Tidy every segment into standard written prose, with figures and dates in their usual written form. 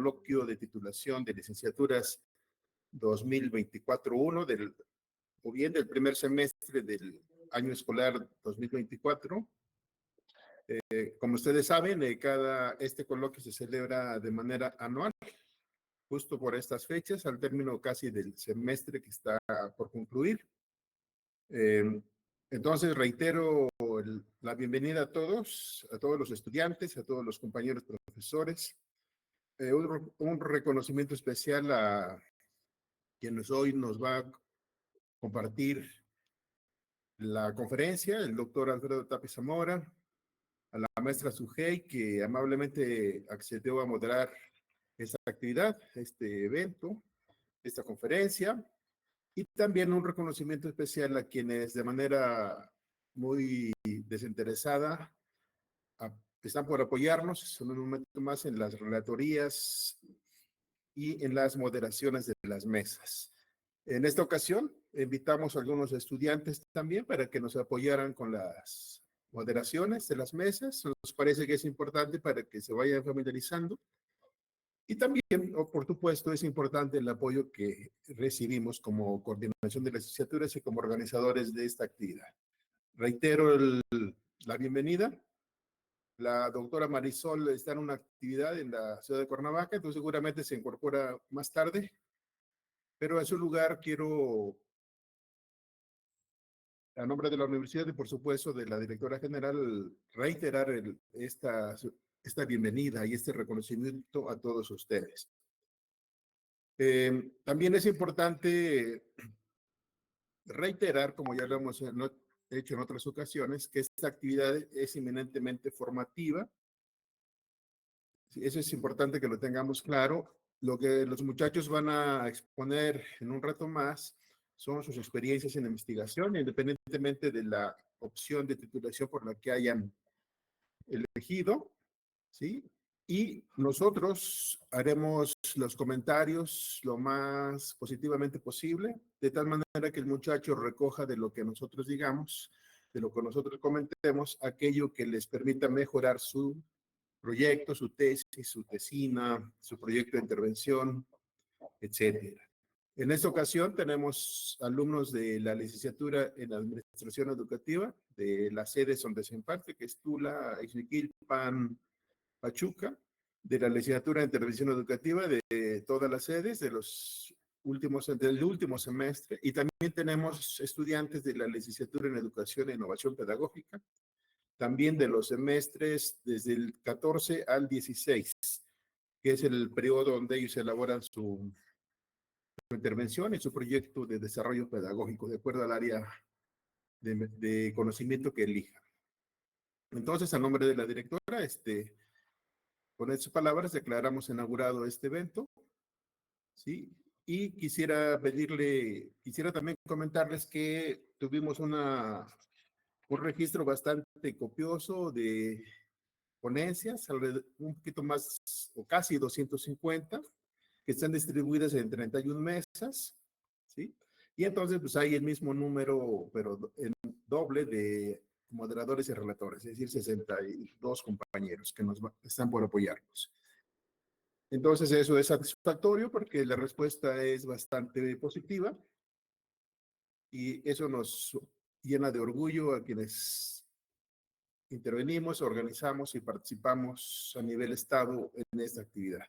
coloquio de titulación de licenciaturas 2024-1 o bien del primer semestre del año escolar 2024. Como ustedes saben, este coloquio se celebra de manera anual, justo por estas fechas, al término casi del semestre que está por concluir. Entonces, reitero la bienvenida a todos los estudiantes, a todos los compañeros profesores. Un reconocimiento especial a quienes hoy nos va a compartir la conferencia, el doctor Alfredo Tapia Zamora, a la maestra Sujei, que amablemente accedió a moderar esta actividad, este evento, esta conferencia, y también un reconocimiento especial a quienes de manera muy desinteresada están por apoyarnos en un momento más en las relatorías y en las moderaciones de las mesas. En esta ocasión, invitamos a algunos estudiantes también para que nos apoyaran con las moderaciones de las mesas. Nos parece que es importante para que se vayan familiarizando. Y también, por supuesto, es importante el apoyo que recibimos como coordinación de licenciaturas y como organizadores de esta actividad. Reitero la bienvenida. La doctora Marisol está en una actividad en la ciudad de Cuernavaca, entonces seguramente se incorpora más tarde. Pero en su lugar quiero, a nombre de la universidad y por supuesto de la directora general, reiterar esta bienvenida y este reconocimiento a todos ustedes. También es importante reiterar, como ya lo hemos hecho en otras ocasiones, que esta actividad es eminentemente formativa. Eso es importante que lo tengamos claro. Lo que los muchachos van a exponer en un rato más son sus experiencias en investigación, independientemente de la opción de titulación por la que hayan elegido, ¿sí? Y nosotros haremos los comentarios lo más positivamente posible, de tal manera que el muchacho recoja de lo que nosotros digamos, de lo que nosotros comentemos, aquello que les permita mejorar su proyecto, su tesis, su tesina, su proyecto de intervención, etcétera. En esta ocasión tenemos alumnos de la licenciatura en Administración Educativa de las sedes donde se imparte, que es Tula, Ixmiquilpan, Pachuca, de la licenciatura en Intervención Educativa de todas las sedes del último semestre, y también tenemos estudiantes de la licenciatura en Educación e Innovación Pedagógica, también de los semestres desde el 14 al 16, que es el periodo donde ellos elaboran su intervención y su proyecto de desarrollo pedagógico, de acuerdo al área de conocimiento que elijan. Entonces, a nombre de la directora, con estas palabras declaramos inaugurado este evento, ¿sí? Y quisiera también comentarles que tuvimos un registro bastante copioso de ponencias, un poquito más o casi 250, que están distribuidas en 31 mesas, ¿sí? Y entonces pues hay el mismo número, pero en doble de moderadores y relatores, es decir, 62 compañeros que están por apoyarnos. Entonces eso es satisfactorio porque la respuesta es bastante positiva y eso nos llena de orgullo a quienes intervenimos, organizamos y participamos a nivel estado en esta actividad.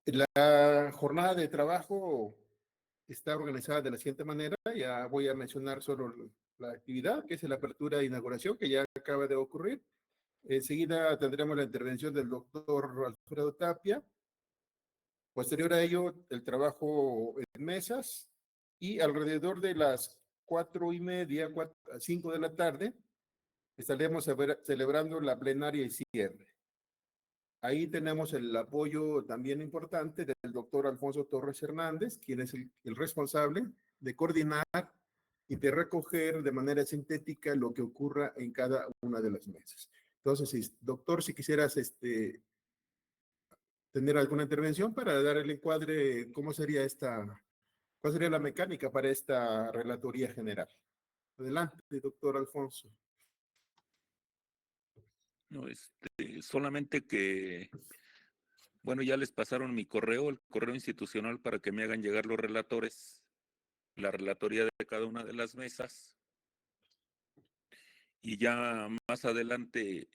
La jornada de trabajo está organizada de la siguiente manera. Ya voy a mencionar solo la actividad, que es la apertura de inauguración, que ya acaba de ocurrir. Enseguida tendremos la intervención del doctor Alfredo Tapia. Posterior a ello, el trabajo en mesas, y alrededor de las 4:30, 5 de la tarde, estaremos celebrando la plenaria y cierre. Ahí tenemos el apoyo también importante del doctor Alfonso Torres Hernández, quien es el responsable de coordinar y de recoger de manera sintética lo que ocurra en cada una de las mesas. Entonces, doctor, si quisieras tener alguna intervención para dar el encuadre, ¿cuál sería la mecánica para esta relatoría general? Adelante, doctor Alfonso. No, solamente que, bueno, ya les pasaron mi correo, el correo institucional, para que me hagan llegar los relatores, la relatoría de cada una de las mesas, y ya más adelante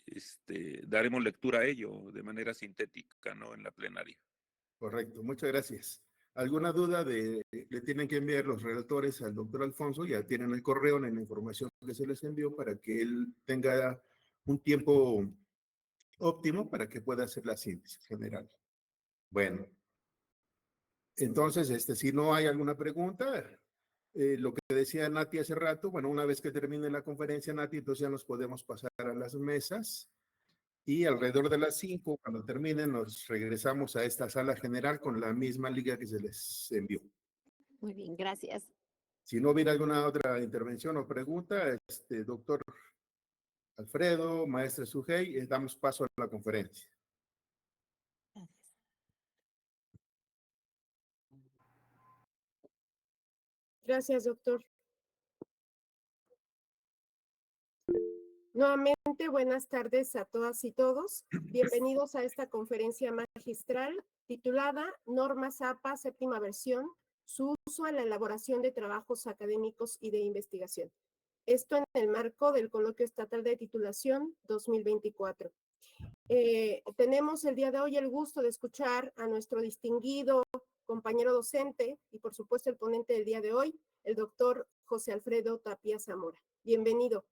daremos lectura a ello de manera sintética, ¿no? En la plenaria. Correcto, muchas gracias. ¿Alguna duda le tienen que enviar los relatores al doctor Alfonso? Ya tienen el correo en la información que se les envió para que él tenga un tiempo óptimo para que pueda hacer la síntesis general. Bueno, entonces, si no hay alguna pregunta, lo que decía Nati hace rato, bueno, una vez que termine la conferencia, Nati, entonces ya nos podemos pasar a las mesas y alrededor de las 5, cuando terminen, nos regresamos a esta sala general con la misma liga que se les envió. Muy bien, gracias. Si no hubiera alguna otra intervención o pregunta, doctor Alfredo, maestra Sujei, damos paso a la conferencia. Gracias. Gracias, doctor. Nuevamente, buenas tardes a todas y todos. Bienvenidos a esta conferencia magistral titulada Normas APA, séptima versión, su uso en la elaboración de trabajos académicos y de investigación. Esto en el marco del Coloquio Estatal de Titulación 2024. Tenemos el día de hoy el gusto de escuchar a nuestro distinguido compañero docente y por supuesto el ponente del día de hoy, el doctor José Alfredo Tapia Zamora. Bienvenido.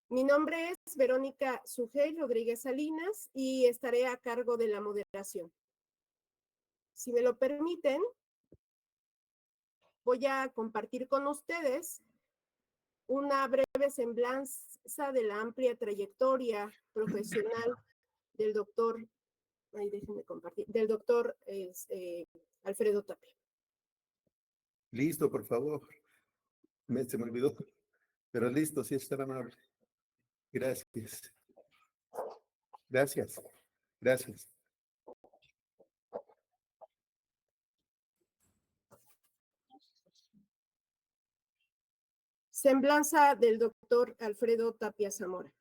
Mi nombre es Verónica Sujei Rodríguez Salinas y estaré a cargo de la moderación. Si me lo permiten, voy a compartir con ustedes una breve semblanza de la amplia trayectoria profesional del doctor, déjenme compartir, del doctor Alfredo Tapia. Listo, por favor. Se me olvidó, pero listo, sí es tan amable. Gracias. Gracias. Gracias. Semblanza del doctor Alfredo Tapia Zamora.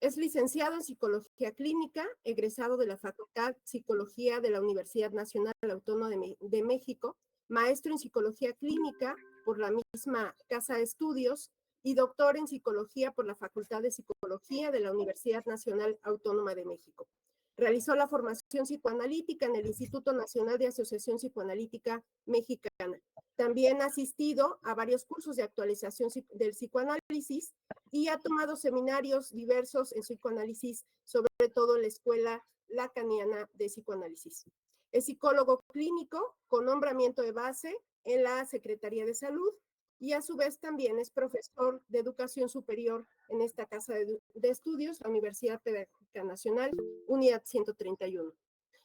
Es licenciado en Psicología Clínica, egresado de la Facultad Psicología de la Universidad Nacional Autónoma de México, maestro en Psicología Clínica por la misma Casa de Estudios y doctor en Psicología por la Facultad de Psicología de la Universidad Nacional Autónoma de México. Realizó la formación psicoanalítica en el Instituto Nacional de Asociación Psicoanalítica Mexicana. También ha asistido a varios cursos de actualización del psicoanálisis y ha tomado seminarios diversos en psicoanálisis, sobre todo en la Escuela Lacaniana de Psicoanálisis. Es psicólogo clínico con nombramiento de base en la Secretaría de Salud y a su vez también es profesor de educación superior en esta casa de estudios, la Universidad Pedagógica Nacional, Unidad 131.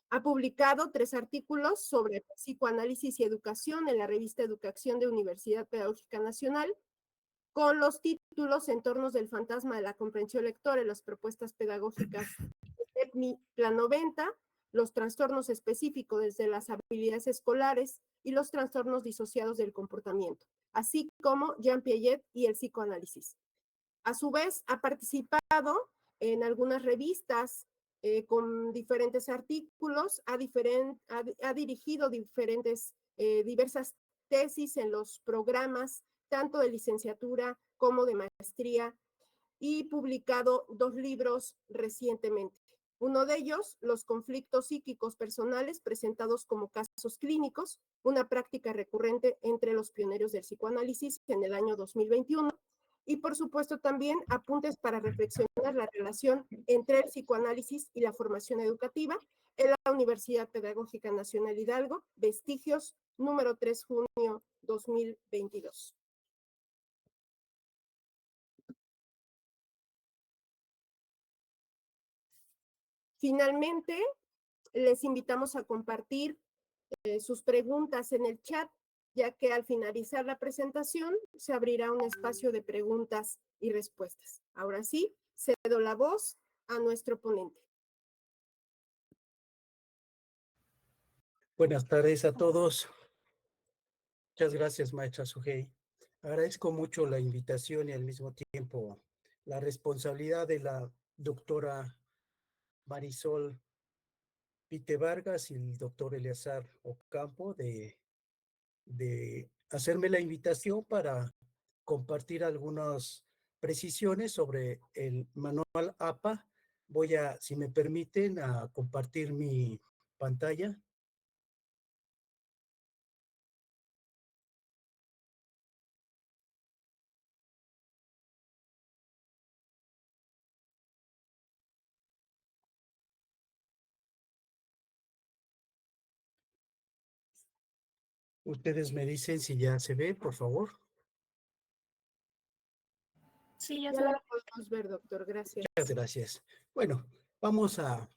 Ha publicado 3 artículos sobre psicoanálisis y educación en la revista Educación de Universidad Pedagógica Nacional, con los títulos Entornos del fantasma de la comprensión lectora y las propuestas pedagógicas EPMI Plan 90, los trastornos específicos desde las habilidades escolares y los trastornos disociados del comportamiento, así como Jean Piaget y el psicoanálisis. A su vez, ha participado en algunas revistas con diferentes artículos, ha dirigido diversas tesis en los programas tanto de licenciatura como de maestría y publicado 2 libros recientemente. Uno de ellos, Los conflictos psíquicos personales presentados como casos clínicos, una práctica recurrente entre los pioneros del psicoanálisis en el año 2021. Y por supuesto también apuntes para reflexionar la relación entre el psicoanálisis y la formación educativa en la Universidad Pedagógica Nacional Hidalgo, Vestigios, número 3, junio 2022. Finalmente, les invitamos a compartir sus preguntas en el chat, ya que al finalizar la presentación se abrirá un espacio de preguntas y respuestas. Ahora sí, cedo la voz a nuestro ponente. Buenas tardes a todos. Muchas gracias, maestra Sujei. Agradezco mucho la invitación y al mismo tiempo la responsabilidad de la doctora Marisol Pite Vargas y el doctor Eleazar Ocampo de hacerme la invitación para compartir algunas precisiones sobre el manual APA. Voy a, si me permiten, a compartir mi pantalla. Ustedes me dicen si ya se ve, por favor. Sí, Ya la podemos ver, doctor. Gracias. Muchas gracias. Bueno, vamos a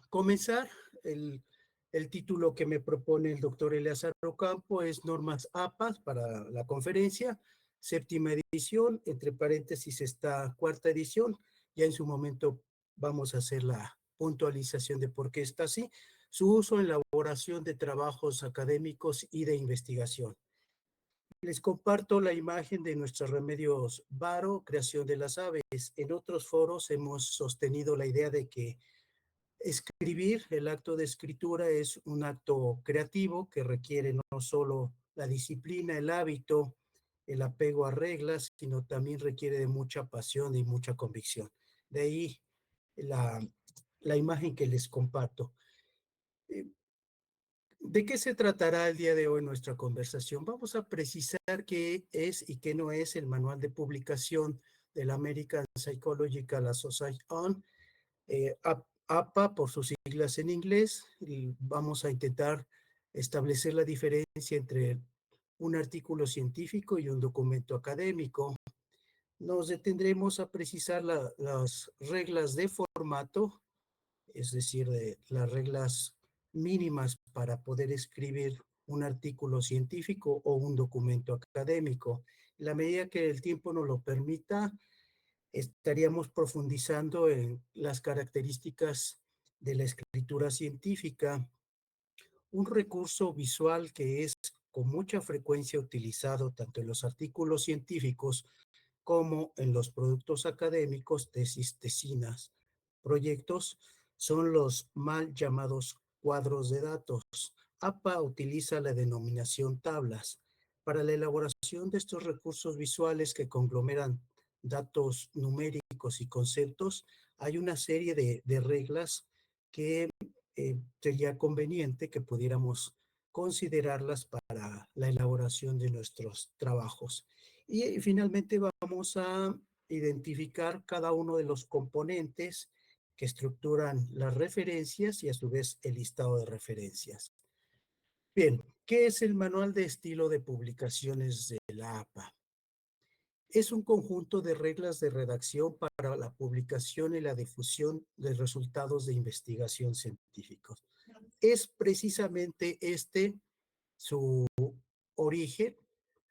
comenzar. El título que me propone el doctor Eleazar Ocampo es Normas APA para la conferencia, séptima edición, entre paréntesis está cuarta edición. Ya en su momento vamos a hacer la puntualización de por qué está así. Su uso en la elaboración de trabajos académicos y de investigación. Les comparto la imagen de nuestros remedios Varo, creación de las aves. En otros foros hemos sostenido la idea de que escribir, el acto de escritura es un acto creativo que requiere no solo la disciplina, el hábito, el apego a reglas, sino también requiere de mucha pasión y mucha convicción. De ahí la imagen que les comparto. ¿De qué se tratará el día de hoy nuestra conversación? Vamos a precisar qué es y qué no es el manual de publicación de la American Psychological Association, APA por sus siglas en inglés, y vamos a intentar establecer la diferencia entre un artículo científico y un documento académico. Nos detendremos a precisar las reglas de formato, es decir, de las reglas mínimas para poder escribir un artículo científico o un documento académico. En la medida que el tiempo nos lo permita, estaríamos profundizando en las características de la escritura científica, un recurso visual que es con mucha frecuencia utilizado tanto en los artículos científicos como en los productos académicos, tesis, tesinas, proyectos, son los mal llamados cuadros de datos. APA utiliza la denominación tablas para la elaboración de estos recursos visuales que conglomeran datos numéricos y conceptos. Hay una serie de reglas que sería conveniente que pudiéramos considerarlas para la elaboración de nuestros trabajos. Y finalmente vamos a identificar cada uno de los componentes que estructuran las referencias y a su vez el listado de referencias. Bien, ¿qué es el manual de estilo de publicaciones de la APA? Es un conjunto de reglas de redacción para la publicación y la difusión de resultados de investigación científicos. Es precisamente su origen,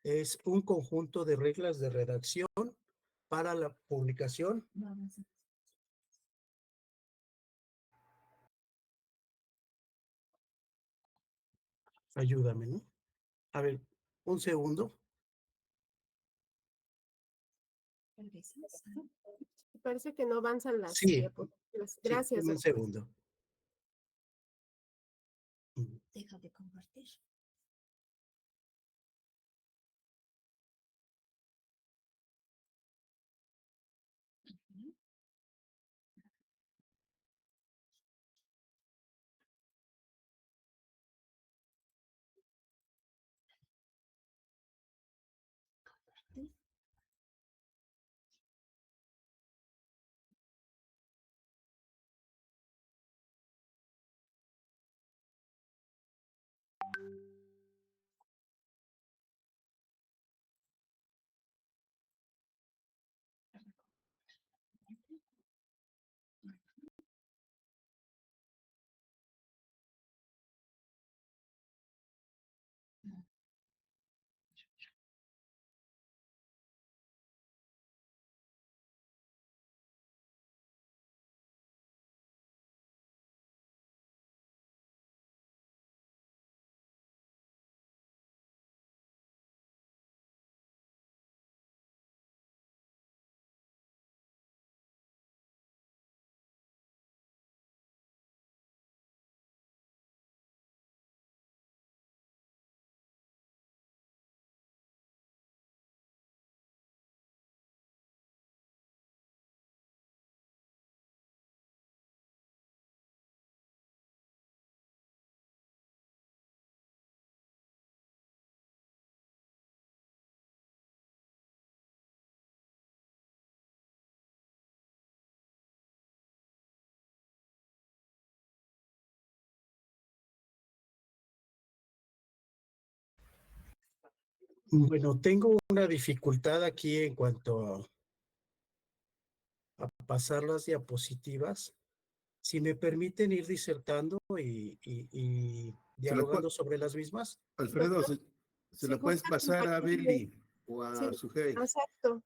es un conjunto de reglas de redacción para la publicación. Ayúdame, ¿no? A ver, un segundo. Parece que no avanzan las Sí, diapositivas. sí, Gracias, un doctor. segundo. Deja de compartir. Bueno, tengo una dificultad aquí en cuanto a pasar las diapositivas. Si me permiten ir disertando y Se la dialogando sobre las mismas. Alfredo, Doctor, se si la puedes gusta pasar a compartirlo. Beli o Sí, a Sujei. exacto,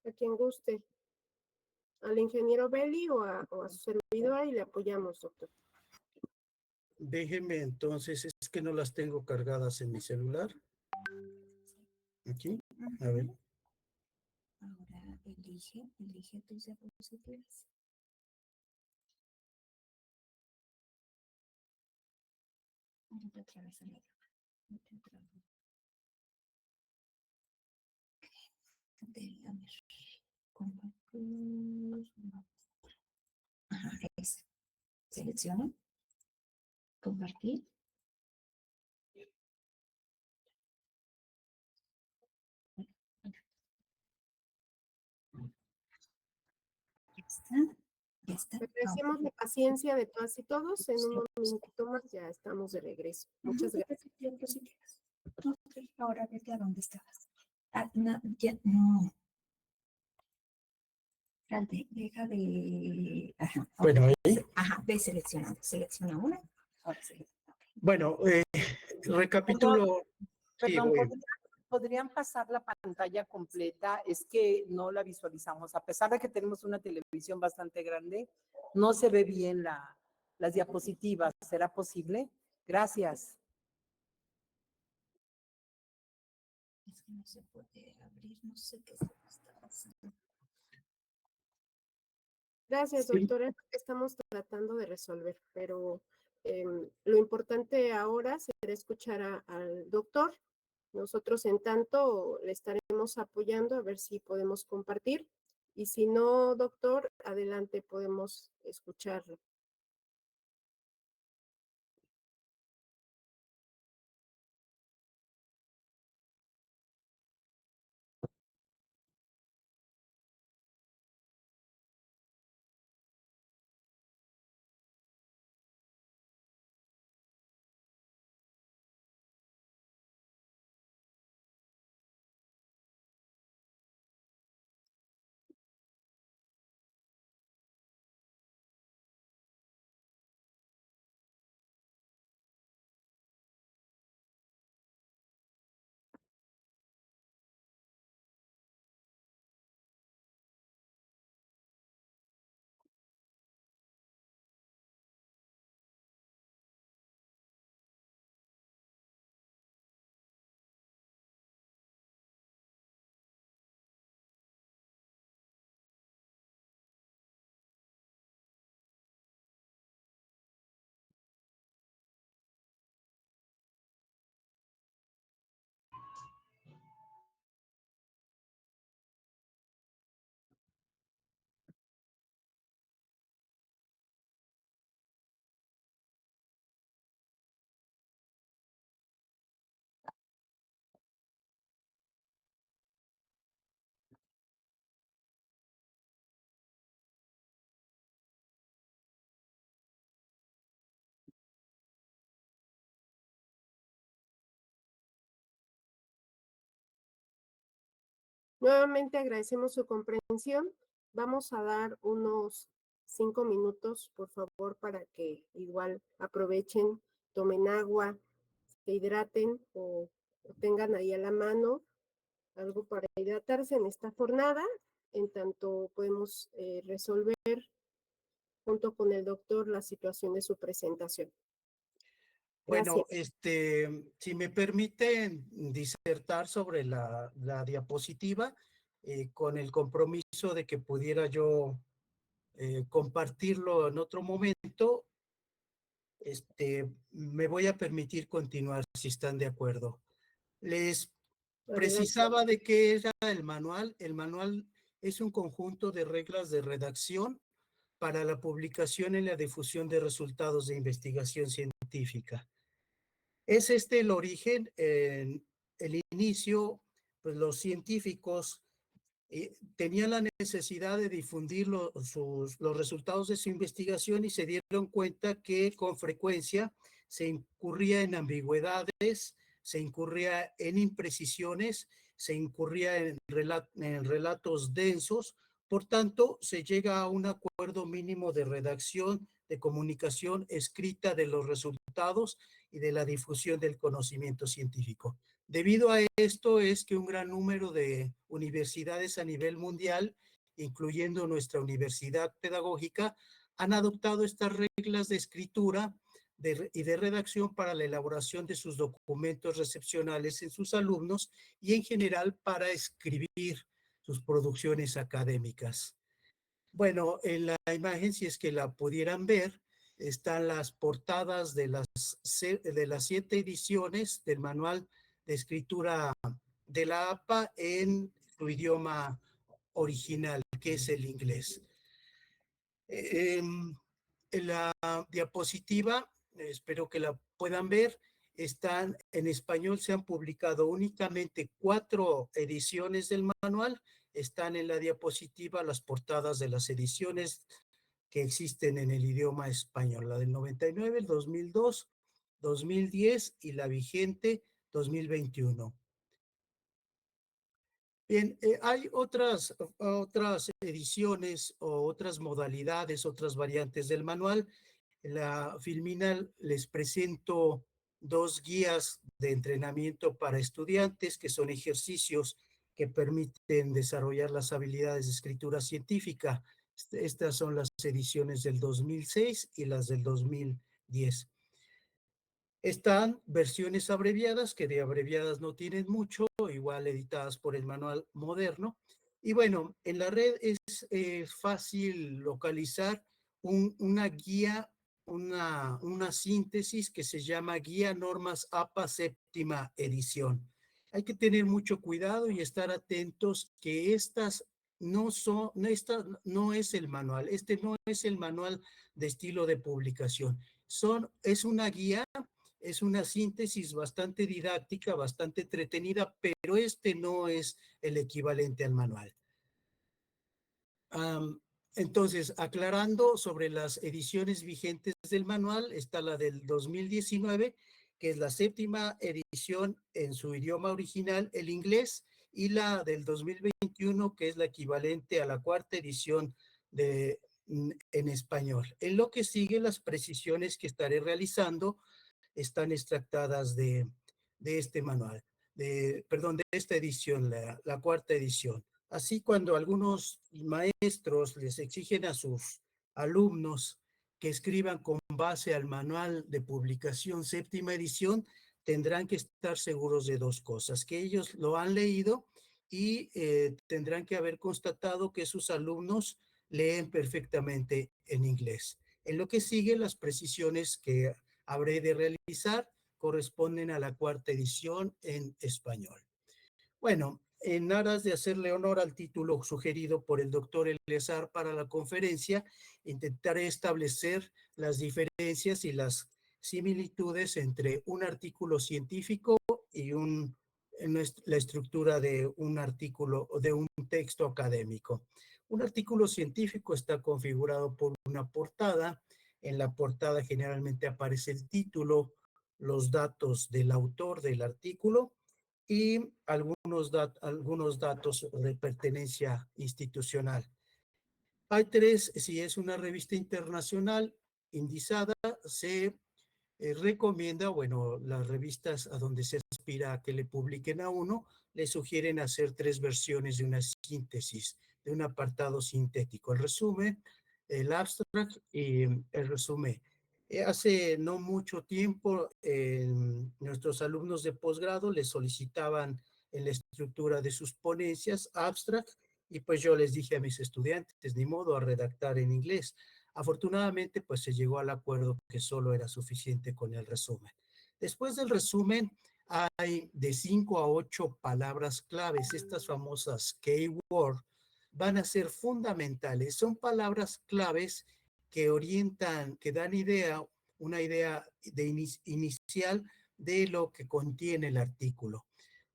a quien guste. Al ingeniero Belli o a su servidora y le apoyamos, doctor. Déjenme entonces, es que no las tengo cargadas en mi celular. Aquí, a ver. Ahora elige tus diapositivas. Ahora otra vez a la déjame compartir. Ajá, es. Selecciona. Compartir. Ya está. Ya está. Agradecemos la paciencia de todas y todos. En un momentito más ya estamos de regreso. Muchas gracias. Ok, ahora vete a dónde estabas. Ah, no, ya, no. Espérate, deja de. Ajá, Bueno, ahí. ajá, ve seleccionando. Selecciona una. Ahora sí. Bueno, recapitulo. Sí, Perdón, voy. ¿podrían pasar la pantalla completa? Es que no la visualizamos. A pesar de que tenemos una televisión bastante grande, no se ve bien las diapositivas. ¿Será posible? Gracias. Es que no se puede abrir, no sé qué está pasando. Gracias, Sí. doctora. Es lo que estamos tratando de resolver, pero lo importante ahora será escuchar al doctor. Nosotros, en tanto, le estaremos apoyando a ver si podemos compartir. Y si no, doctor, adelante, podemos escucharlo. Nuevamente agradecemos su comprensión. Vamos a dar unos 5 minutos, por favor, para que igual aprovechen, tomen agua, se hidraten o tengan ahí a la mano algo para hidratarse en esta jornada. En tanto podemos resolver junto con el doctor la situación de su presentación. Bueno, Gracias. si me permiten disertar sobre la diapositiva, con el compromiso de que pudiera yo compartirlo en otro momento, me voy a permitir continuar si están de acuerdo. Les Adelante. precisaba de qué era el manual. El manual es un conjunto de reglas de redacción para la publicación y la difusión de resultados de investigación científica. Es el origen, en el inicio, pues los científicos tenían la necesidad de difundir los resultados de su investigación y se dieron cuenta que con frecuencia se incurría en ambigüedades, se incurría en imprecisiones, se incurría en relatos densos. Por tanto, se llega a un acuerdo mínimo de redacción, de comunicación escrita de los resultados y de la difusión del conocimiento científico. Debido a esto es que un gran número de universidades a nivel mundial, incluyendo nuestra universidad pedagógica, han adoptado estas reglas de escritura y de redacción para la elaboración de sus documentos recepcionales en sus alumnos y en general para escribir sus producciones académicas. Bueno, en la imagen, si es que la pudieran ver, están las portadas de las 7 ediciones del manual de escritura de la APA en su idioma original, que es el inglés. En la diapositiva, espero que la puedan ver, están en español, se han publicado únicamente 4 ediciones del manual. Están en la diapositiva las portadas de las ediciones que existen en el idioma español, la del 99, el 2002, 2010 y la vigente 2021. Bien, hay otras ediciones o otras modalidades, otras variantes del manual. En la Filmina les presento 2 guías de entrenamiento para estudiantes, que son ejercicios que permiten desarrollar las habilidades de escritura científica. Estas son las ediciones del 2006 y las del 2010. Están versiones abreviadas, que de abreviadas no tienen mucho, igual editadas por el manual moderno. Y bueno, en la red es fácil localizar una guía, una síntesis que se llama Guía Normas APA séptima edición. Hay que tener mucho cuidado y estar atentos que estas no es el manual, este no es el manual de estilo de publicación. Es una guía, es una síntesis bastante didáctica, bastante entretenida, pero este no es el equivalente al manual. Entonces, aclarando sobre las ediciones vigentes del manual, está la del 2019, que es la 7ª edición en su idioma original, el inglés, y la del 2021, que es la equivalente a la 4ª edición en español. En lo que sigue, las precisiones que estaré realizando están extractadas de este manual, de esta edición, la 4ª edición. Así, cuando algunos maestros les exigen a sus alumnos que escriban con base al manual de publicación 7ª edición, tendrán que estar seguros de 2 cosas, que ellos lo han leído y tendrán que haber constatado que sus alumnos leen perfectamente en inglés. En lo que sigue, las precisiones que habré de realizar corresponden a la 4ª edición en español. Bueno, en aras de hacerle honor al título sugerido por el doctor Eleazar para la conferencia, intentaré establecer las diferencias y las similitudes entre un artículo científico y la estructura de un artículo o de un texto académico. Un artículo científico está configurado por una portada. En la portada generalmente aparece el título, los datos del autor del artículo y algunos datos de pertenencia institucional. Hay 3, si es una revista internacional indizada, se recomienda, bueno, las revistas a donde se aspira a que le publiquen a uno, le sugieren hacer 3 versiones de una síntesis, de un apartado sintético, el resumen, el abstract y el resumen. Hace no mucho tiempo, nuestros alumnos de posgrado les solicitaban en la estructura de sus ponencias abstract, y pues yo les dije a mis estudiantes, ni modo a redactar en inglés. Afortunadamente, pues se llegó al acuerdo que solo era suficiente con el resumen. Después del resumen, hay de 5 a 8 palabras claves. Estas famosas keyword van a ser fundamentales. Son palabras claves que orientan, que dan una idea inicial de lo que contiene el artículo.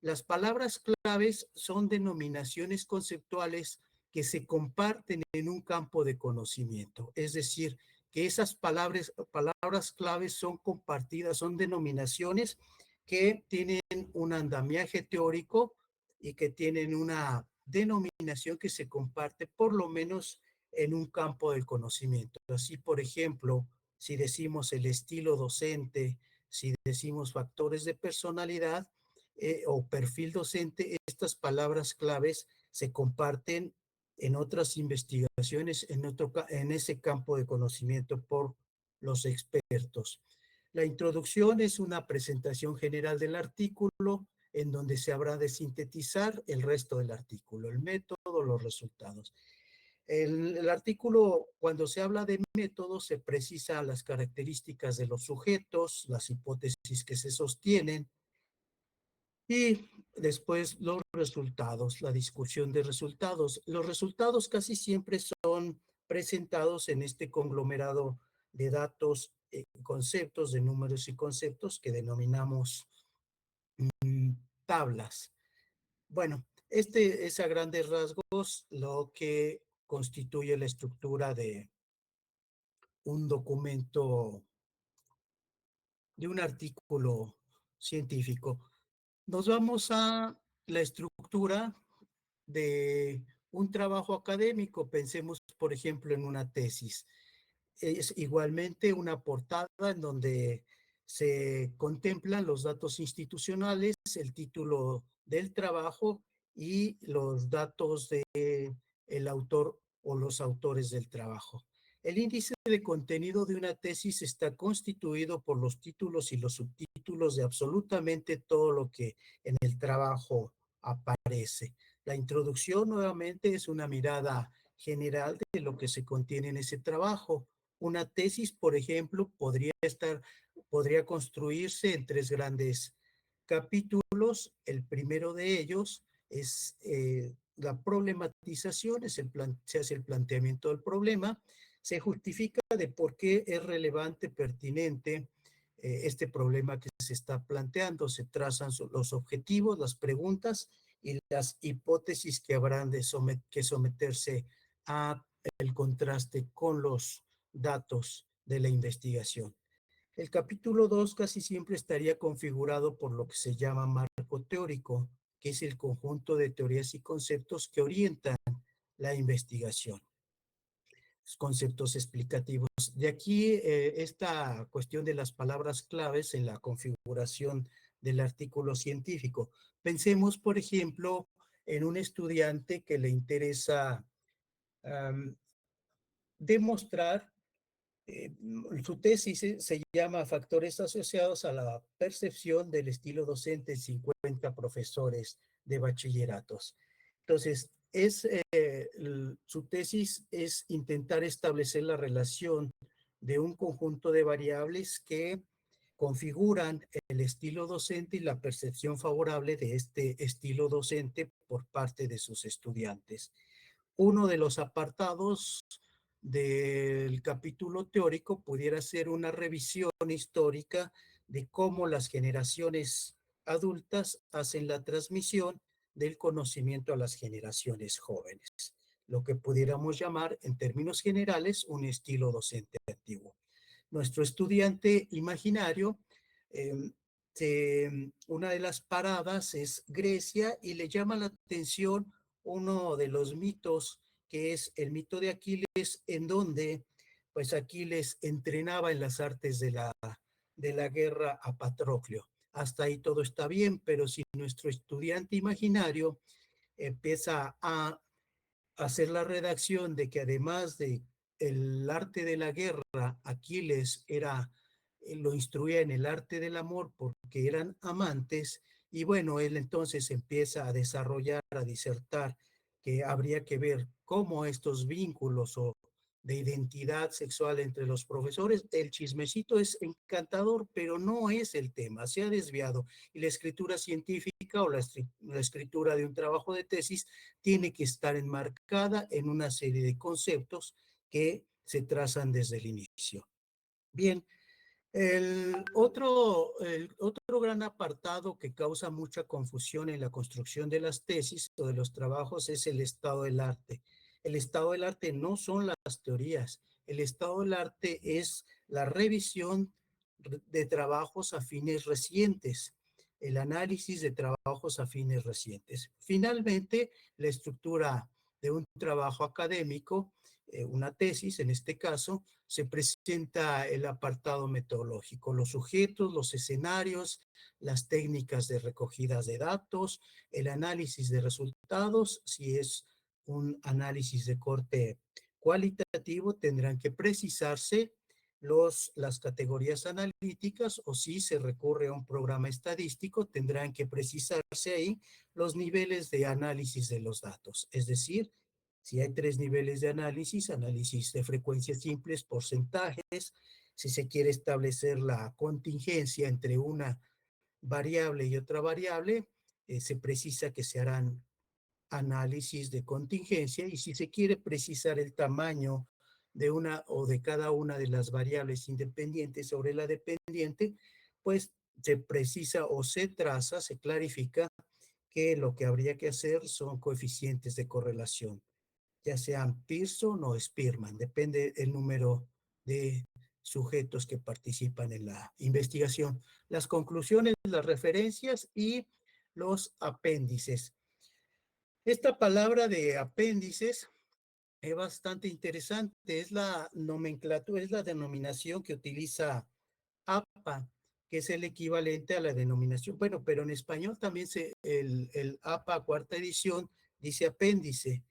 Las palabras claves son denominaciones conceptuales que se comparten en un campo de conocimiento. Es decir, que esas palabras claves son compartidas, son denominaciones que tienen un andamiaje teórico y que tienen una denominación que se comparte por lo menos en un campo del conocimiento. Así, por ejemplo, si decimos el estilo docente, si decimos factores de personalidad o perfil docente, estas palabras claves se comparten en otras investigaciones, en ese campo de conocimiento por los expertos. La introducción es una presentación general del artículo en donde se habrá de sintetizar el resto del artículo, el método, los resultados. El artículo, cuando se habla de método, se precisa las características de los sujetos, las hipótesis que se sostienen y después los resultados, la discusión de resultados. Los resultados casi siempre son presentados en este conglomerado de datos, conceptos, de números y conceptos que denominamos tablas. Bueno, este es a grandes rasgos lo que constituye la estructura de un documento, de un artículo científico. Nos vamos a la estructura de un trabajo académico. Pensemos, por ejemplo, en una tesis. Es igualmente una portada en donde se contemplan los datos institucionales, el título del trabajo y los datos del autor o los autores del trabajo. El índice de contenido de una tesis está constituido por los títulos y los subtítulos de absolutamente todo lo que en el trabajo aparece. La introducción nuevamente es una mirada general de lo que se contiene en ese trabajo. Una tesis, por ejemplo, podría construirse en 3 grandes capítulos. El primero de ellos es la problematización, se hace el planteamiento del problema, se justifica de por qué es relevante, pertinente este problema que se está planteando, se trazan los objetivos, las preguntas y las hipótesis que habrán de someterse a el contraste con los datos de la investigación. El capítulo 2 casi siempre estaría configurado por lo que se llama marco teórico, que es el conjunto de teorías y conceptos que orientan la investigación. Los conceptos explicativos. De aquí esta cuestión de las palabras claves en la configuración del artículo científico. Pensemos, por ejemplo, en un estudiante que le interesa demostrar, su tesis se llama Factores asociados a la percepción del estilo docente en 50 profesores de bachilleratos. Entonces, su tesis es intentar establecer la relación de un conjunto de variables que configuran el estilo docente y la percepción favorable de este estilo docente por parte de sus estudiantes. Uno de los apartados del capítulo teórico pudiera ser una revisión histórica de cómo las generaciones adultas hacen la transmisión del conocimiento a las generaciones jóvenes, lo que pudiéramos llamar en términos generales un estilo docente antiguo. Nuestro estudiante imaginario, una de las paradas es Grecia y le llama la atención uno de los mitos, que es el mito de Aquiles, en donde pues Aquiles entrenaba en las artes de la guerra a Patroclo. Hasta ahí todo está bien, pero si nuestro estudiante imaginario empieza a hacer la redacción de que además de el arte de la guerra, Aquiles lo instruía en el arte del amor porque eran amantes, y bueno, él entonces empieza a desarrollar, a disertar que habría que ver cómo estos vínculos o de identidad sexual entre los profesores, el chismecito es encantador, pero no es el tema, se ha desviado, y la escritura científica o la escritura de un trabajo de tesis tiene que estar enmarcada en una serie de conceptos que se trazan desde el inicio. Bien, el otro gran apartado que causa mucha confusión en la construcción de las tesis o de los trabajos es el estado del arte. El estado del arte no son las teorías, el estado del arte es la revisión de trabajos a fines recientes. el análisis de trabajos afines recientes. Finalmente, la estructura de un trabajo académico, una tesis en este caso, se presenta el apartado metodológico, los sujetos, los escenarios, las técnicas de recogidas de datos, el análisis de resultados. Si es un análisis de corte cualitativo, tendrán que precisarse las categorías analíticas, o si se recurre a un programa estadístico, tendrán que precisarse ahí los niveles de análisis de los datos. Es decir, si hay 3 niveles de análisis de frecuencias simples, porcentajes, si se quiere establecer la contingencia entre una variable y otra variable, se precisa que se harán análisis de contingencia, y si se quiere precisar el tamaño de una o de cada una de las variables independientes sobre la dependiente, pues se precisa o se traza, se clarifica que lo que habría que hacer son coeficientes de correlación, ya sean Pearson o Spearman, depende el número de sujetos que participan en la investigación. Las conclusiones, las referencias y los apéndices. Esta palabra de apéndices es bastante interesante, es la nomenclatura, es la denominación que utiliza APA, que es el equivalente a la denominación, bueno, pero en español también el APA cuarta edición dice apéndice.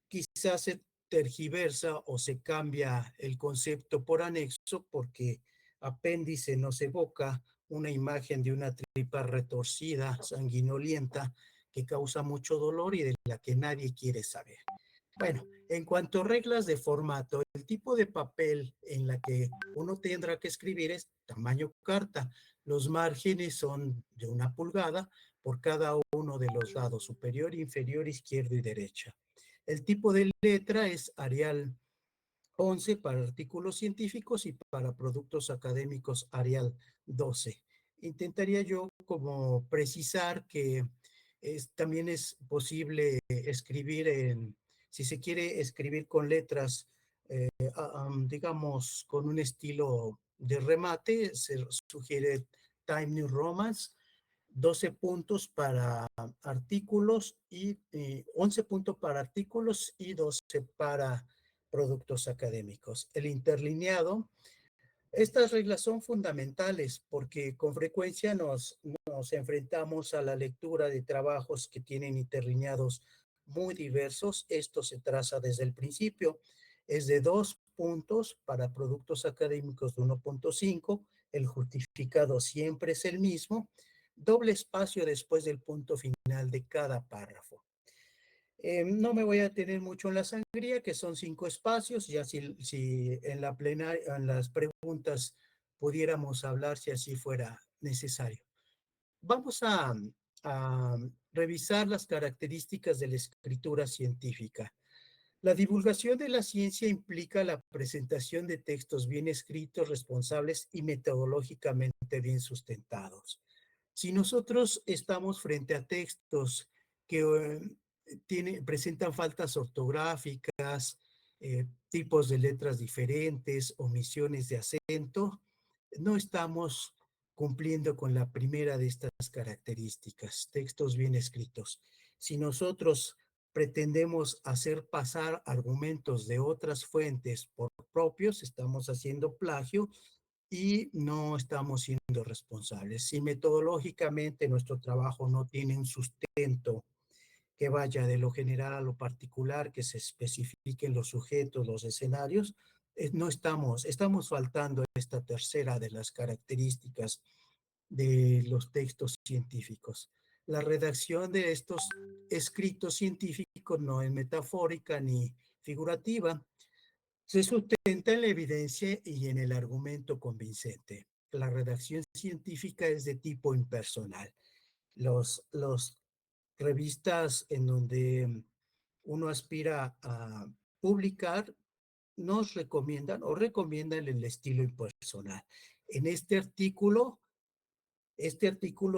Quizás se tergiversa o se cambia el concepto por anexo, porque apéndice nos evoca una imagen de una tripa retorcida, sanguinolienta, que causa mucho dolor y de la que nadie quiere saber. Bueno, en cuanto a reglas de formato, el tipo de papel en la que uno tendrá que escribir es tamaño carta. Los márgenes son de 1 pulgada por cada uno de los lados, superior, inferior, izquierdo y derecha. El tipo de letra es Arial 11 para artículos científicos, y para productos académicos Arial 12. Intentaría yo como precisar que también es posible escribir si se quiere escribir con letras, digamos, con un estilo de remate, se sugiere Time New Romance, 12 puntos para artículos y 11 puntos para artículos y 12 para productos académicos. El interlineado, estas reglas son fundamentales porque con frecuencia nos enfrentamos a la lectura de trabajos que tienen interlineados muy diversos. Esto se traza desde el principio. Es de 2 puntos para productos académicos de 1.5. El justificado siempre es el mismo. Doble espacio después del punto final de cada párrafo. No me voy a detener mucho en la sangría, que son 5 espacios. Ya si en la plenaria, en las preguntas pudiéramos hablar si así fuera necesario. Vamos a revisar las características de la escritura científica. La divulgación de la ciencia implica la presentación de textos bien escritos, responsables y metodológicamente bien sustentados. Si nosotros estamos frente a textos que presentan faltas ortográficas, tipos de letras diferentes, omisiones de acento, no estamos cumpliendo con la primera de estas características, textos bien escritos. Si nosotros pretendemos hacer pasar argumentos de otras fuentes por propios, estamos haciendo plagio y no estamos siendo responsables. Si metodológicamente nuestro trabajo no tiene un sustento que vaya de lo general a lo particular, que se especifiquen los sujetos, los escenarios, no estamos faltando a esta tercera de las características de los textos científicos. La redacción de estos escritos científicos no es metafórica ni figurativa, se sustenta en la evidencia y en el argumento convincente. La redacción científica es de tipo impersonal. Los revistas en donde uno aspira a publicar nos recomiendan o recomiendan el estilo impersonal. En este artículo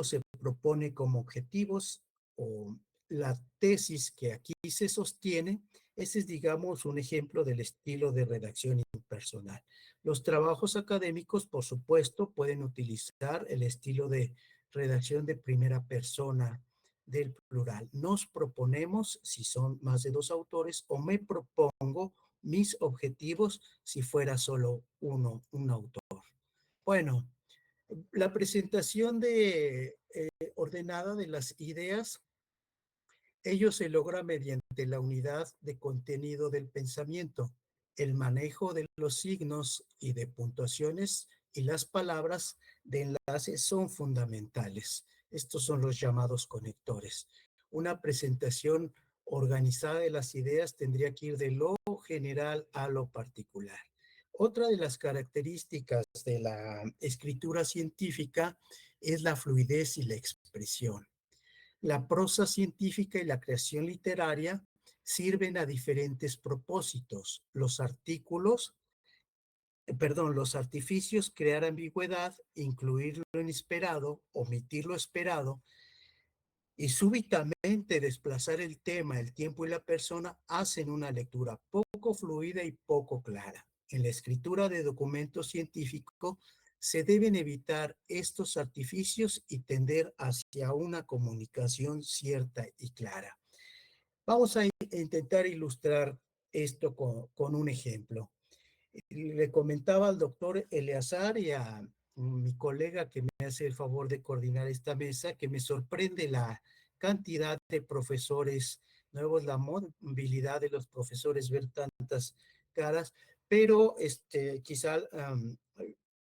se propone como objetivos o la tesis que aquí se sostiene. Ese es, digamos, un ejemplo del estilo de redacción impersonal. Los trabajos académicos, por supuesto, pueden utilizar el estilo de redacción de primera persona del plural. Nos proponemos si son más de dos autores o me propongo mis objetivos si fuera solo un autor. Bueno, la presentación ordenada de las ideas, ello se logra mediante la unidad de contenido del pensamiento, el manejo de los signos y de puntuaciones y las palabras de enlace son fundamentales. Estos son los llamados conectores. Una presentación organizada de las ideas tendría que ir de lo general a lo particular. Otra de las características de la escritura científica es la fluidez y la expresión. La prosa científica y la creación literaria sirven a diferentes propósitos. Los artificios, crear ambigüedad, incluir lo inesperado, omitir lo esperado y súbitamente desplazar el tema, el tiempo y la persona hacen una lectura poco fluida y poco clara. En la escritura de documentos científicos se deben evitar estos artificios y tender hacia una comunicación cierta y clara. Vamos a intentar ilustrar esto con un ejemplo. Le comentaba al doctor Eleazar y a mi colega que me hace el favor de coordinar esta mesa, que me sorprende la cantidad de profesores nuevos, la movilidad de los profesores, ver tantas caras, pero quizá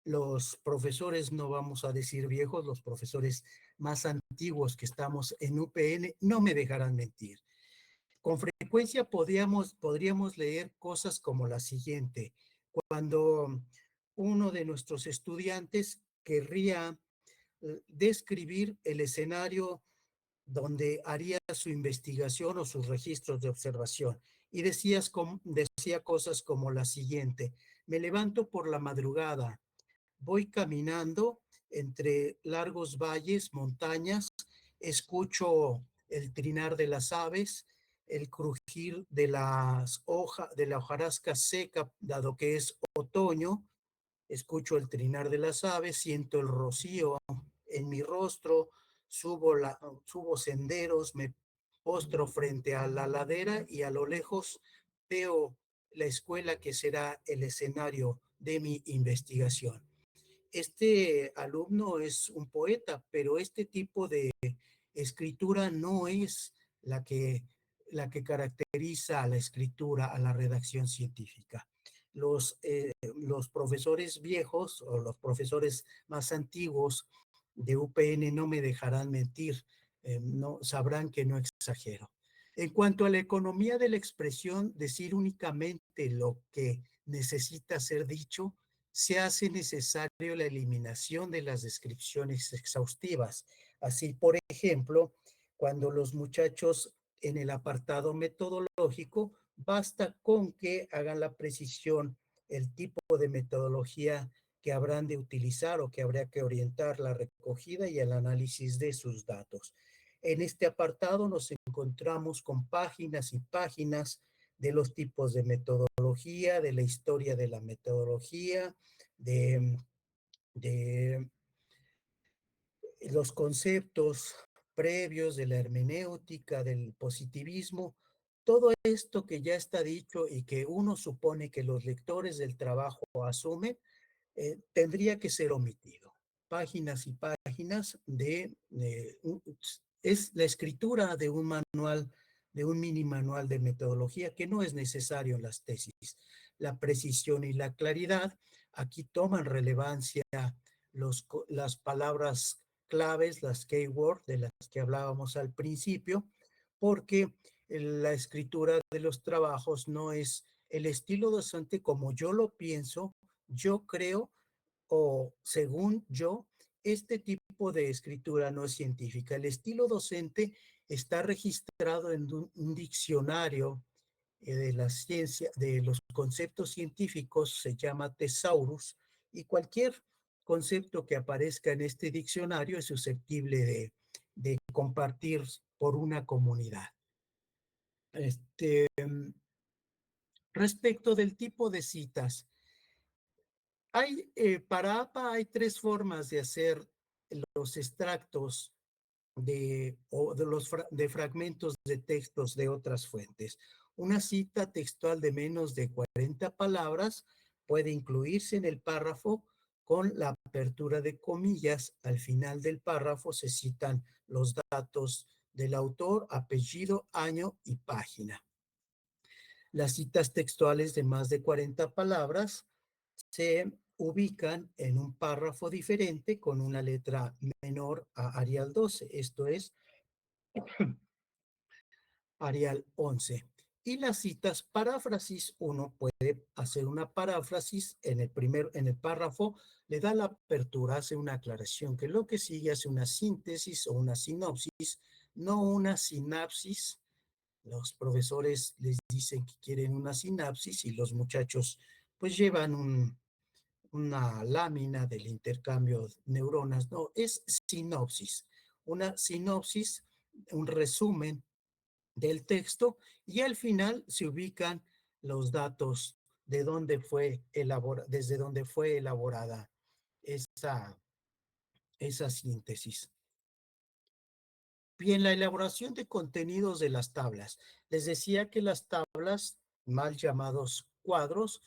los profesores, no vamos a decir viejos, los profesores más antiguos que estamos en UPN no me dejarán mentir. Con frecuencia podríamos leer cosas como la siguiente. Cuando uno de nuestros estudiantes querría describir el escenario donde haría su investigación o sus registros de observación. Y decía cosas como la siguiente: me levanto por la madrugada, voy caminando entre largos valles, montañas, escucho el trinar de las aves, el crujir de de la hojarasca seca, dado que es otoño, escucho el trinar de las aves, siento el rocío en mi rostro, subo senderos, me postro frente a la ladera y a lo lejos veo la escuela que será el escenario de mi investigación. Este alumno es un poeta, pero este tipo de escritura no es la que caracteriza a la escritura, a la redacción científica. Los profesores viejos o los profesores más antiguos de UPN no me dejarán mentir, no sabrán que no exagero. En cuanto a la economía de la expresión, decir únicamente lo que necesita ser dicho, se hace necesario la eliminación de las descripciones exhaustivas. Así, por ejemplo, cuando los muchachos en el apartado metodológico, basta con que hagan la precisión, el tipo de metodología que habrán de utilizar o que habría que orientar la recogida y el análisis de sus datos. En este apartado nos encontramos con páginas y páginas de los tipos de metodología, de la historia de la metodología, de los conceptos previos de la hermenéutica, del positivismo, todo esto que ya está dicho y que uno supone que los lectores del trabajo asumen, tendría que ser omitido. Páginas y páginas es la escritura de un manual, de un mini manual de metodología que no es necesario en las tesis. La precisión y la claridad, aquí toman relevancia las palabras claves, las keyword de las que hablábamos al principio, porque la escritura de los trabajos no es el estilo docente como yo lo pienso, yo creo, o según yo, este tipo de escritura no es científica. El estilo docente está registrado en un diccionario de la ciencia, de los conceptos científicos, se llama Thesaurus, y cualquier concepto que aparezca en este diccionario es susceptible de compartir por una comunidad. Respecto del tipo de citas, para APA hay tres formas de hacer los extractos de fragmentos de textos de otras fuentes. Una cita textual de menos de 40 palabras puede incluirse en el párrafo con la apertura de comillas. Al final del párrafo se citan los datos del autor, apellido, año y página. Las citas textuales de más de 40 palabras se ubican en un párrafo diferente con una letra menor a Arial 12, esto es Arial 11. Y las citas paráfrasis, uno puede hacer una paráfrasis en el párrafo, le da la apertura, hace una aclaración, que lo que sigue hace una síntesis o una sinopsis, no una sinapsis. Los profesores les dicen que quieren una sinapsis y los muchachos pues llevan una lámina del intercambio de neuronas. No, es sinopsis. Una sinopsis, un resumen del texto, y al final se ubican los datos de dónde fue desde dónde fue elaborada esa síntesis. Bien, la elaboración de contenidos de las tablas. Les decía que las tablas, mal llamados cuadros,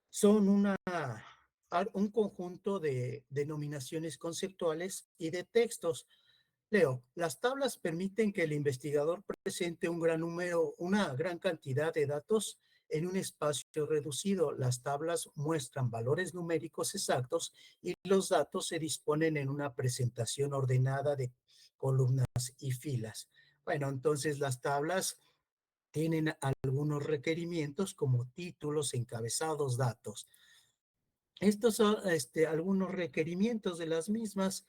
son un conjunto de denominaciones conceptuales y de textos. Leo, las tablas permiten que el investigador presente una gran cantidad de datos en un espacio reducido. Las tablas muestran valores numéricos exactos y los datos se disponen en una presentación ordenada de columnas y filas. Bueno, entonces las tablas tienen algunos requerimientos como títulos, encabezados, datos. Estos son algunos requerimientos de las mismas.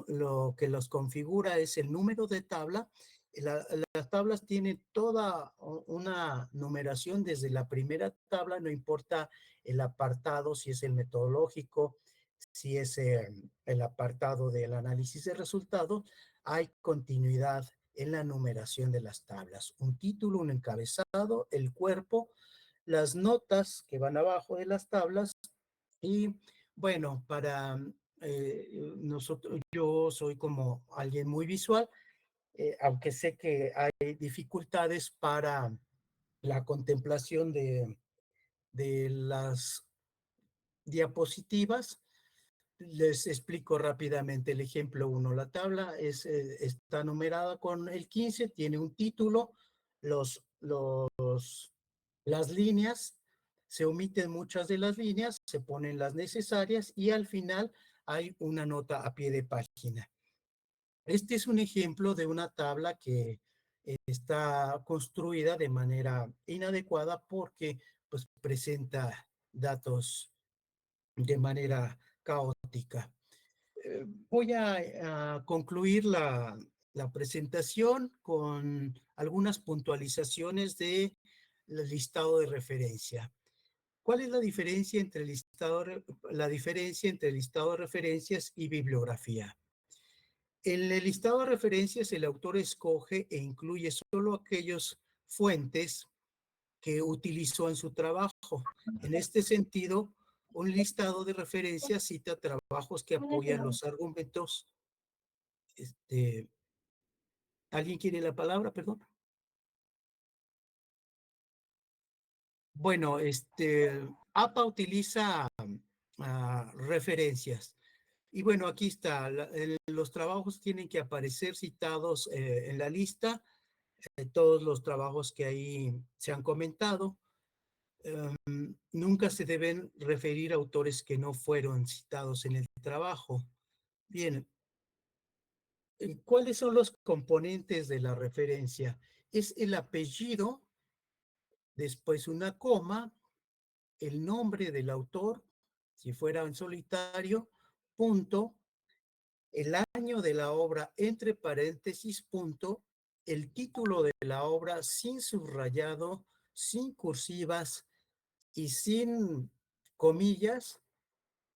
Lo que los configura es el número de tabla. Las tablas tienen toda una numeración desde la primera tabla, no importa el apartado, si es el metodológico, si es el apartado del análisis de resultados, hay continuidad en la numeración de las tablas. Un título, un encabezado, el cuerpo, las notas que van abajo de las tablas. Y bueno, yo soy como alguien muy visual, aunque sé que hay dificultades para la contemplación de las diapositivas. Les explico rápidamente el ejemplo 1. La tabla está numerada con el 15, tiene un título, las líneas, se omiten muchas de las líneas, se ponen las necesarias y al final hay una nota a pie de página. Este es un ejemplo de una tabla que está construida de manera inadecuada porque pues, presenta datos de manera caótica. Voy a concluir la presentación con algunas puntualizaciones del listado de referencia. ¿Cuál es la diferencia entre el listado de referencias y bibliografía? En el listado de referencias, el autor escoge e incluye solo aquellas fuentes que utilizó en su trabajo. En este sentido, un listado de referencias cita trabajos que apoyan los argumentos. ¿Alguien quiere la palabra? Perdón. Bueno, APA utiliza referencias. Y bueno, aquí está. Los trabajos tienen que aparecer citados en la lista. Todos los trabajos que ahí se han comentado. Nunca se deben referir a autores que no fueron citados en el trabajo. Bien, ¿cuáles son los componentes de la referencia? Es el apellido, después una coma, el nombre del autor, si fuera en solitario, punto, el año de la obra, entre paréntesis, punto, el título de la obra sin subrayado, sin cursivas y sin comillas,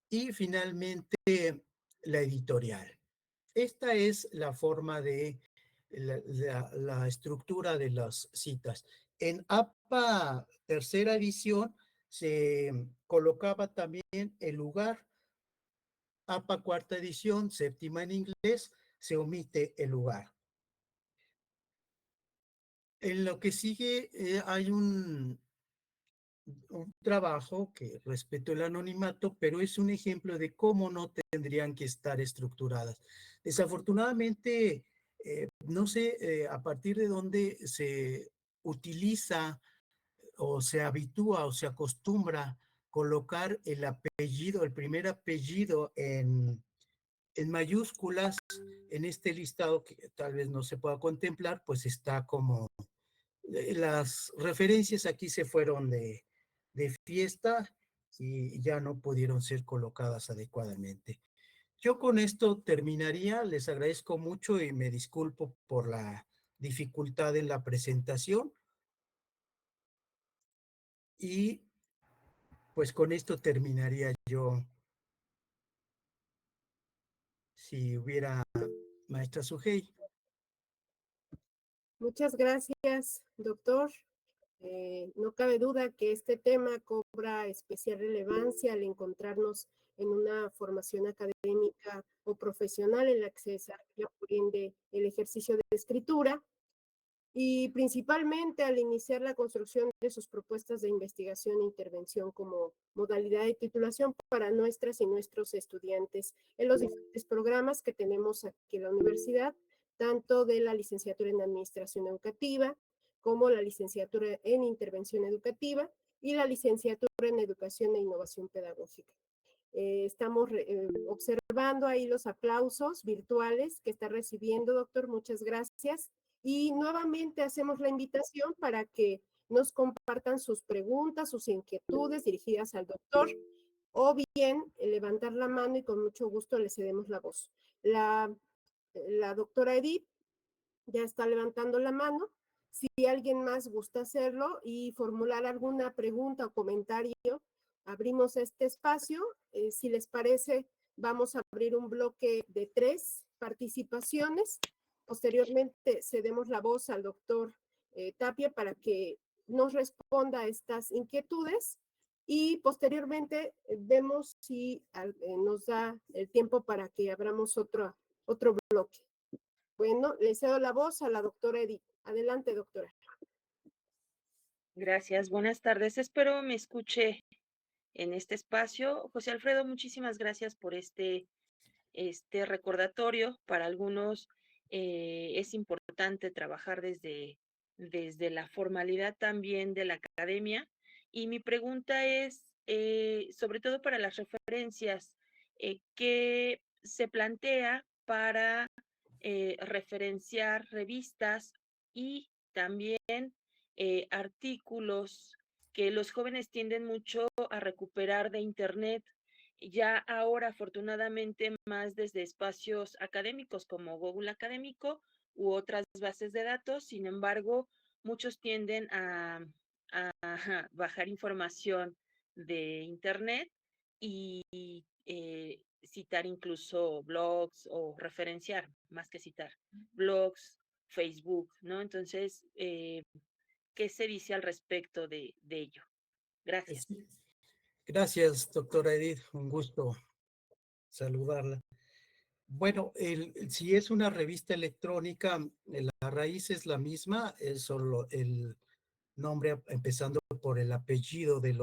y finalmente la editorial. Esta es la forma de la estructura de las citas. En APA tercera edición se colocaba también el lugar APA cuarta edición, séptima en inglés, se omite el lugar. En lo que sigue hay un trabajo que respeto el anonimato, pero es un ejemplo de cómo no tendrían que estar estructuradas. Desafortunadamente, no sé a partir de dónde se utiliza o se habitúa o se acostumbra colocar el apellido, el primer apellido en mayúsculas en este listado que tal vez no se pueda contemplar, pues está como las referencias aquí se fueron de fiesta y ya no pudieron ser colocadas adecuadamente. Yo con esto terminaría, les agradezco mucho y me disculpo por la dificultad en la presentación y pues con esto terminaría yo. Si hubiera maestra Sugey. Muchas gracias, doctor. No cabe duda que este tema cobra especial relevancia al encontrarnos en una formación académica o profesional en la que se desarrolla por ende el ejercicio de escritura y principalmente al iniciar la construcción de sus propuestas de investigación e intervención como modalidad de titulación para nuestras y nuestros estudiantes en los diferentes programas que tenemos aquí en la universidad, tanto de la licenciatura en Administración Educativa, como la licenciatura en Intervención Educativa y la licenciatura en Educación e Innovación Pedagógica. Estamos observando ahí los aplausos virtuales que está recibiendo, doctor. Muchas gracias. Y nuevamente hacemos la invitación para que nos compartan sus preguntas, sus inquietudes dirigidas al doctor, o bien levantar la mano y con mucho gusto le cedemos la voz. La doctora Edith ya está levantando la mano. Si alguien más gusta hacerlo y formular alguna pregunta o comentario, abrimos este espacio. Si les parece, vamos a abrir un bloque de 3 participaciones. Posteriormente, cedemos la voz al doctor Tapia para que nos responda a estas inquietudes y posteriormente vemos si nos da el tiempo para que abramos otro bloque. Bueno, le cedo la voz a la doctora Edith. Adelante, doctora. Gracias, buenas tardes. Espero me escuche en este espacio. José Alfredo, muchísimas gracias por este recordatorio. Para algunos es importante trabajar desde la formalidad también de la academia. Y mi pregunta es, sobre todo para las referencias, ¿qué se plantea para referenciar revistas y también artículos que los jóvenes tienden mucho a recuperar de Internet? Ya ahora, afortunadamente, más desde espacios académicos como Google Académico u otras bases de datos. Sin embargo, muchos tienden a bajar información de Internet y citar incluso blogs o referenciar, más que citar, blogs, Facebook, ¿no? Entonces, ¿qué se dice al respecto de ello? Gracias. Gracias, doctora Edith. Un gusto saludarla. Bueno, si es una revista electrónica, la raíz es la misma, es solo el nombre empezando por el apellido de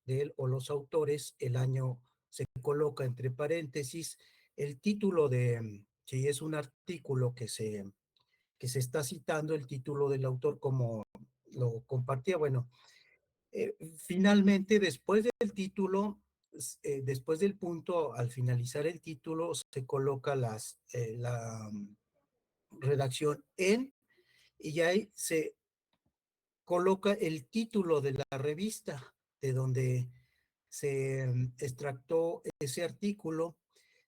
él o los autores, el año se coloca entre paréntesis, el título si es un artículo que se está citando, el título del autor como lo compartía, bueno, finalmente después del título, después del punto, al finalizar el título, se coloca la redacción en, y ahí se coloca el título de la revista de donde se extractó ese artículo,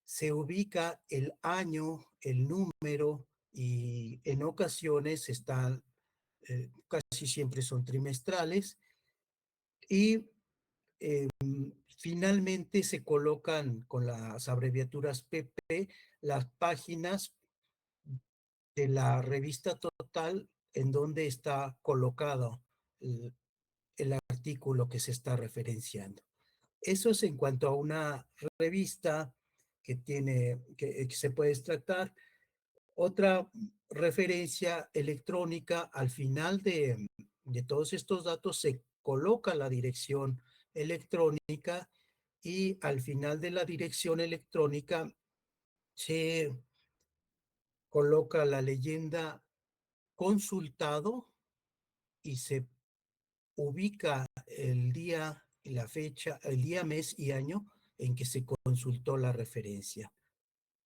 se ubica el año, el número y en ocasiones están, casi siempre son trimestrales y finalmente se colocan con las abreviaturas PP las páginas de la revista total en donde está colocado el artículo que se está referenciando. Eso es en cuanto a una revista que se puede extractar. Otra referencia electrónica, al final de todos estos datos se coloca la dirección electrónica y al final de la dirección electrónica se coloca la leyenda consultado y se ubica el día y la fecha, el día, mes y año en que se consultó la referencia.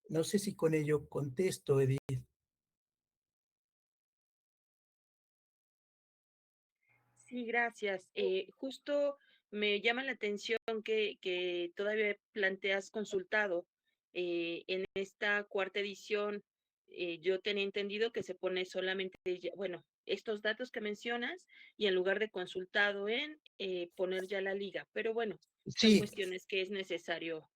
No sé si con ello contesto, Edith. Sí, gracias. Justo me llama la atención que todavía planteas consultado. En esta cuarta edición, yo tenía entendido que se pone solamente, bueno, estos datos que mencionas y en lugar de consultado poner ya la liga. Pero bueno, son Sí, cuestiones que es necesario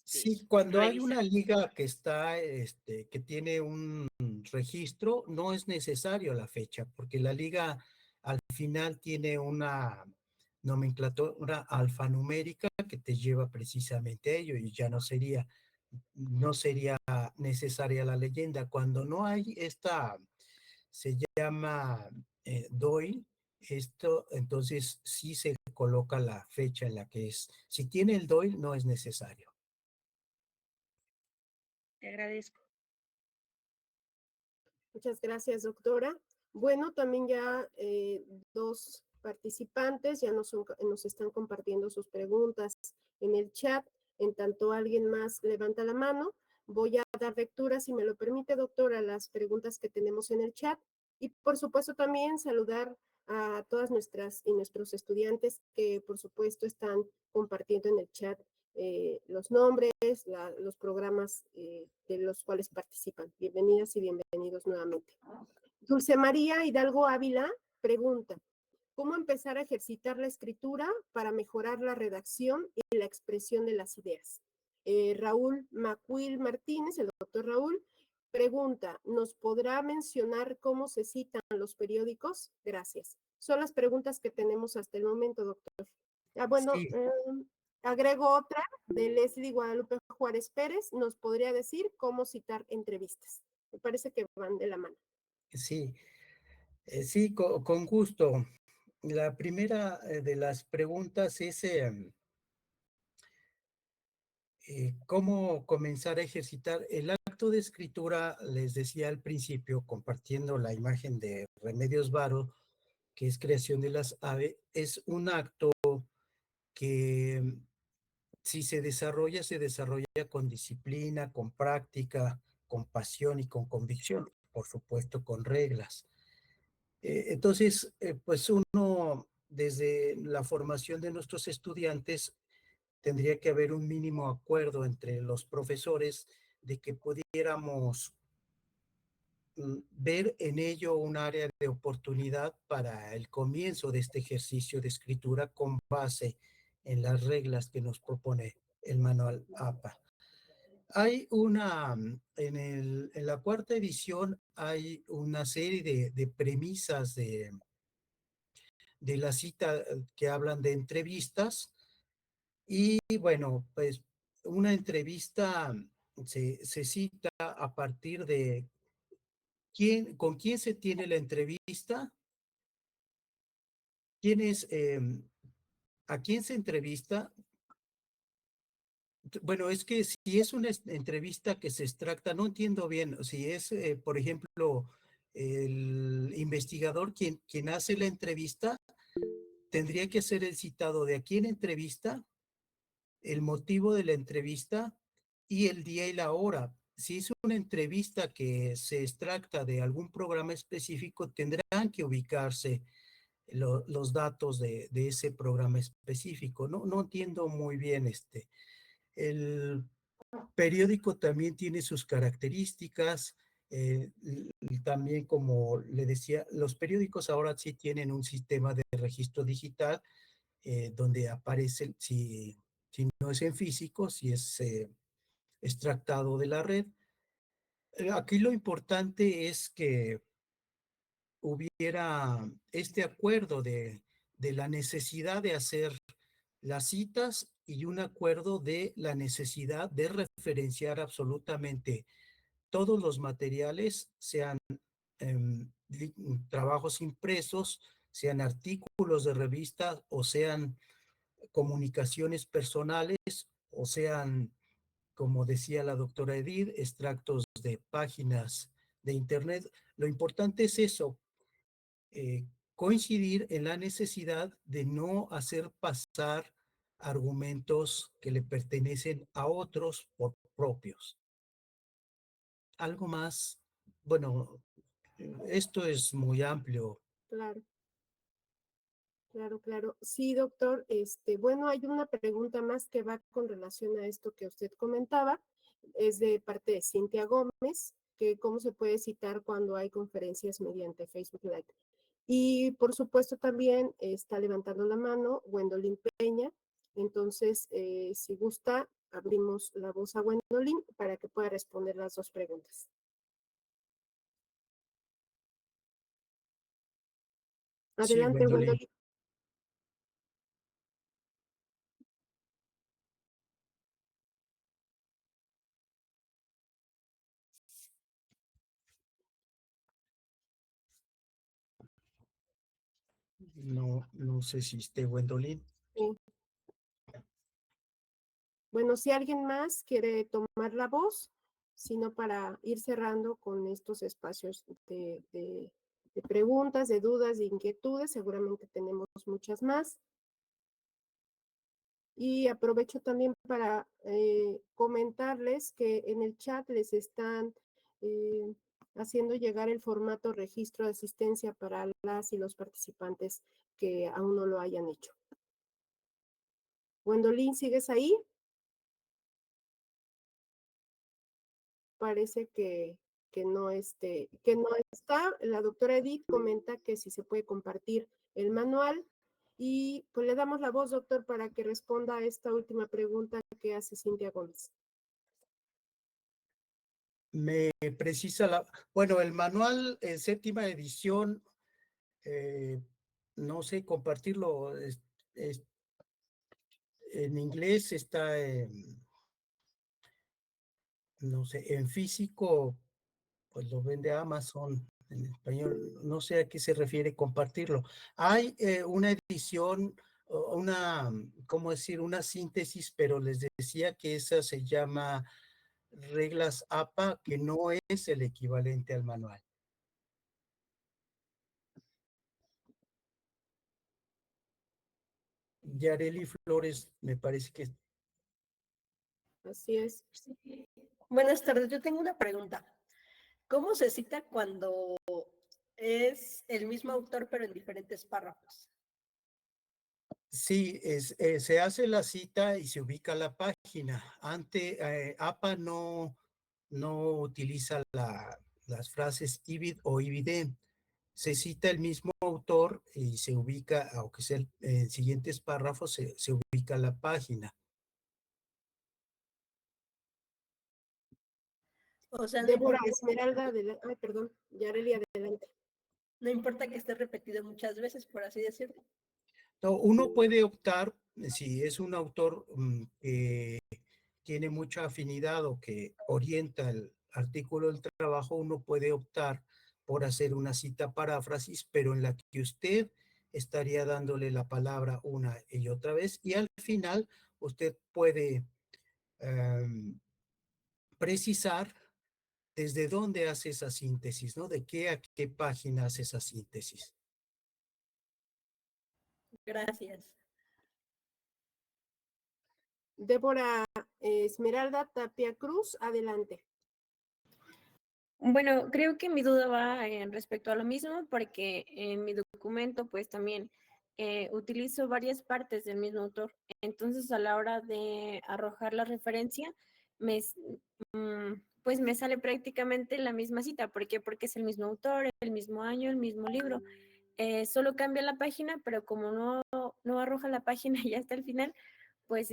sí, cuando hay revisar. una liga que está, que tiene un registro, no es necesario la fecha, porque la liga al final tiene una nomenclatura alfanumérica que te lleva precisamente a ello y ya no sería necesaria la leyenda. Cuando no hay esta, se llama DOI, esto, entonces sí se coloca la fecha en la que es. Si tiene el DOI, no es necesario. Te agradezco. Muchas gracias, doctora. Bueno, también ya dos participantes ya nos están compartiendo sus preguntas en el chat. En tanto alguien más levanta la mano, voy a dar lectura, si me lo permite, doctora, las preguntas que tenemos en el chat. Y por supuesto también saludar a todas nuestras y nuestros estudiantes que por supuesto están compartiendo en el chat los nombres, los programas de los cuales participan. Bienvenidas y bienvenidos nuevamente. Dulce María Hidalgo Ávila pregunta, ¿cómo empezar a ejercitar la escritura para mejorar la redacción y la expresión de las ideas? Raúl Macuil Martínez, el doctor Raúl, pregunta, ¿nos podrá mencionar cómo se citan los periódicos? Gracias. Son las preguntas que tenemos hasta el momento, doctor. Bueno, Sí, agrego otra de Leslie Guadalupe Juárez Pérez, nos podría decir cómo citar entrevistas. Me parece que van de la mano. sí, sí, con gusto. La primera de las preguntas es cómo comenzar a ejercitar el acto de escritura. Les decía al principio, compartiendo la imagen de Remedios Varo, que es Creación de las Aves, es un acto que si se desarrolla con disciplina, con práctica, con pasión y con convicción, por supuesto con reglas. Entonces, pues uno, desde la formación de nuestros estudiantes, tendría que haber un mínimo acuerdo entre los profesores de que pudiéramos ver en ello un área de oportunidad para el comienzo de este ejercicio de escritura con base en las reglas que nos propone el manual APA. Hay en la cuarta edición hay una serie de premisas de la cita que hablan de entrevistas y bueno, pues una entrevista se cita a partir de con quién se tiene la entrevista, quién es, a quién se entrevista. Bueno, es que si es una entrevista que se extracta, no entiendo bien, si es, por ejemplo, el investigador quien hace la entrevista, tendría que ser el citado de a quién entrevista, el motivo de la entrevista y el día y la hora. Si es una entrevista que se extracta de algún programa específico, tendrán que ubicarse los datos de ese programa específico. No entiendo muy bien el periódico también tiene sus características. También, como le decía, los periódicos ahora sí tienen un sistema de registro digital donde aparece, si no es en físico, si es extractado de la red. Aquí lo importante es que hubiera este acuerdo de la necesidad de hacer las citas y un acuerdo de la necesidad de referenciar absolutamente todos los materiales, sean trabajos impresos, sean artículos de revista o sean comunicaciones personales o sean, como decía la doctora Edith, extractos de páginas de Internet. Lo importante es eso, coincidir en la necesidad de no hacer pasar argumentos que le pertenecen a otros por propios. Algo más, bueno, esto es muy amplio. Claro. Claro, claro. Sí, doctor. Bueno, hay una pregunta más que va con relación a esto que usted comentaba. Es de parte de Cintia Gómez, que cómo se puede citar cuando hay conferencias mediante Facebook Live. Y por supuesto también está levantando la mano Gwendolyn Peña. Entonces, si gusta, abrimos la voz a Gwendolyn para que pueda responder las dos preguntas. Sí, Adelante, Gwendolyn. Gwendolyn. No sé si esté Gwendolyn. Sí. Bueno, si alguien más quiere tomar la voz, sino para ir cerrando con estos espacios de preguntas, de dudas, de inquietudes, seguramente tenemos muchas más. Y aprovecho también para comentarles que en el chat les están haciendo llegar el formato registro de asistencia para las y los participantes que aún no lo hayan hecho. Gwendolyn, ¿sigues ahí? Parece que no está. La doctora Edith comenta que si se puede compartir el manual y pues le damos la voz, doctor, para que responda a esta última pregunta que hace Cintia Gómez. Me precisa bueno, el manual en séptima edición, no sé compartirlo, en inglés está no sé, en físico, pues lo vende Amazon, en español, no sé a qué se refiere compartirlo. Hay una edición, ¿cómo decir? Una síntesis, pero les decía que esa se llama Reglas APA, que no es el equivalente al manual. Yareli Flores, me parece que... Así es. Sí. Buenas tardes, yo tengo una pregunta. ¿Cómo se cita cuando es el mismo autor pero en diferentes párrafos? Sí, se hace la cita y se ubica la página. APA no utiliza las frases IBID o IBIDE. Se cita el mismo autor y se ubica, aunque sea en siguientes párrafos, se ubica la página. O sea, Débora Esmeralda, ay, perdón, Yareli, adelante. no importa que esté repetido muchas veces, por así decirlo. No, uno puede optar, si es un autor que tiene mucha afinidad o que orienta el artículo del trabajo, uno puede optar por hacer una cita paráfrasis, pero en la que usted estaría dándole la palabra una y otra vez, y al final usted puede precisar desde dónde hace esa síntesis, ¿no? De qué a qué página hace esa síntesis. Gracias. Débora Esmeralda Tapia Cruz, adelante. Bueno, creo que mi duda va respecto a lo mismo, porque en mi documento pues también utilizo varias partes del mismo autor. Entonces a la hora de arrojar la referencia, me, s- pues me sale prácticamente la misma cita. ¿Por qué? Porque es el mismo autor, el mismo año, el mismo libro. Solo cambia la página, pero como no arroja la página ya hasta el final, pues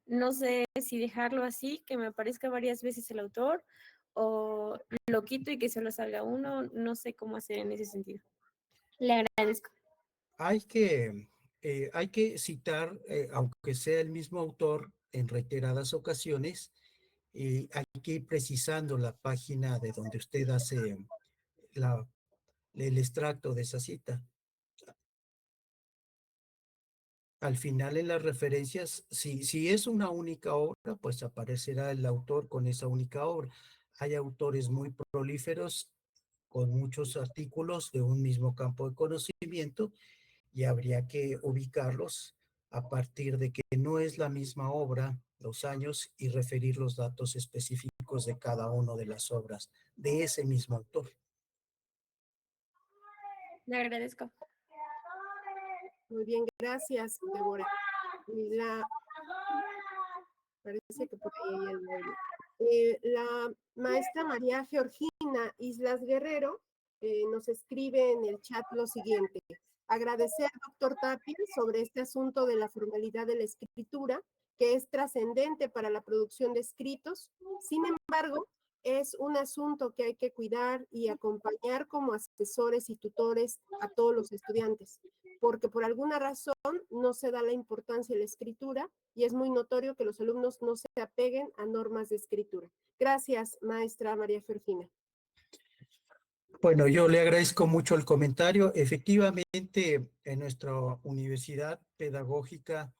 no sé si dejarlo así, que me aparezca varias veces el autor, o lo quito y que solo salga uno, no sé cómo hacer en ese sentido. Le agradezco. Hay que hay que citar, aunque sea el mismo autor en reiteradas ocasiones, hay que ir precisando la página de donde usted hace el extracto de esa cita. Al final en las referencias, si es una única obra, pues aparecerá el autor con esa única obra. Hay autores muy prolíferos con muchos artículos de un mismo campo de conocimiento y habría que ubicarlos a partir de que no es la misma obra, los años y referir los datos específicos de cada una de las obras de ese mismo autor. Le agradezco. Muy bien, gracias, Débora. Parece que por ahí hay el audio. La maestra María Georgina Islas Guerrero nos escribe en el chat lo siguiente. Agradecer, doctor Tapia, sobre este asunto de la formalidad de la escritura, que es trascendente para la producción de escritos. Sin embargo, es un asunto que hay que cuidar y acompañar como asesores y tutores a todos los estudiantes, porque por alguna razón no se da la importancia a la escritura y es muy notorio que los alumnos no se apeguen a normas de escritura. Gracias, maestra María Georgina. Bueno, yo le agradezco mucho el comentario. Efectivamente, en nuestra universidad pedagógica,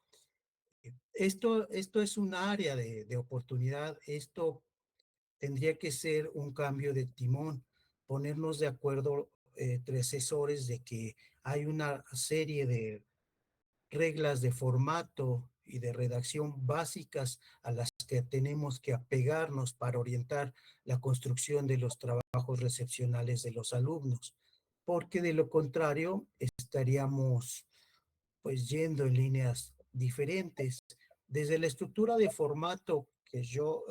esto es un área de oportunidad. Esto tendría que ser un cambio de timón, ponernos de acuerdo entre asesores de que hay una serie de reglas de formato y de redacción básicas a las que tenemos que apegarnos para orientar la construcción de los trabajos recepcionales de los alumnos, porque de lo contrario estaríamos pues yendo en líneas diferentes. Desde la estructura de formato que yo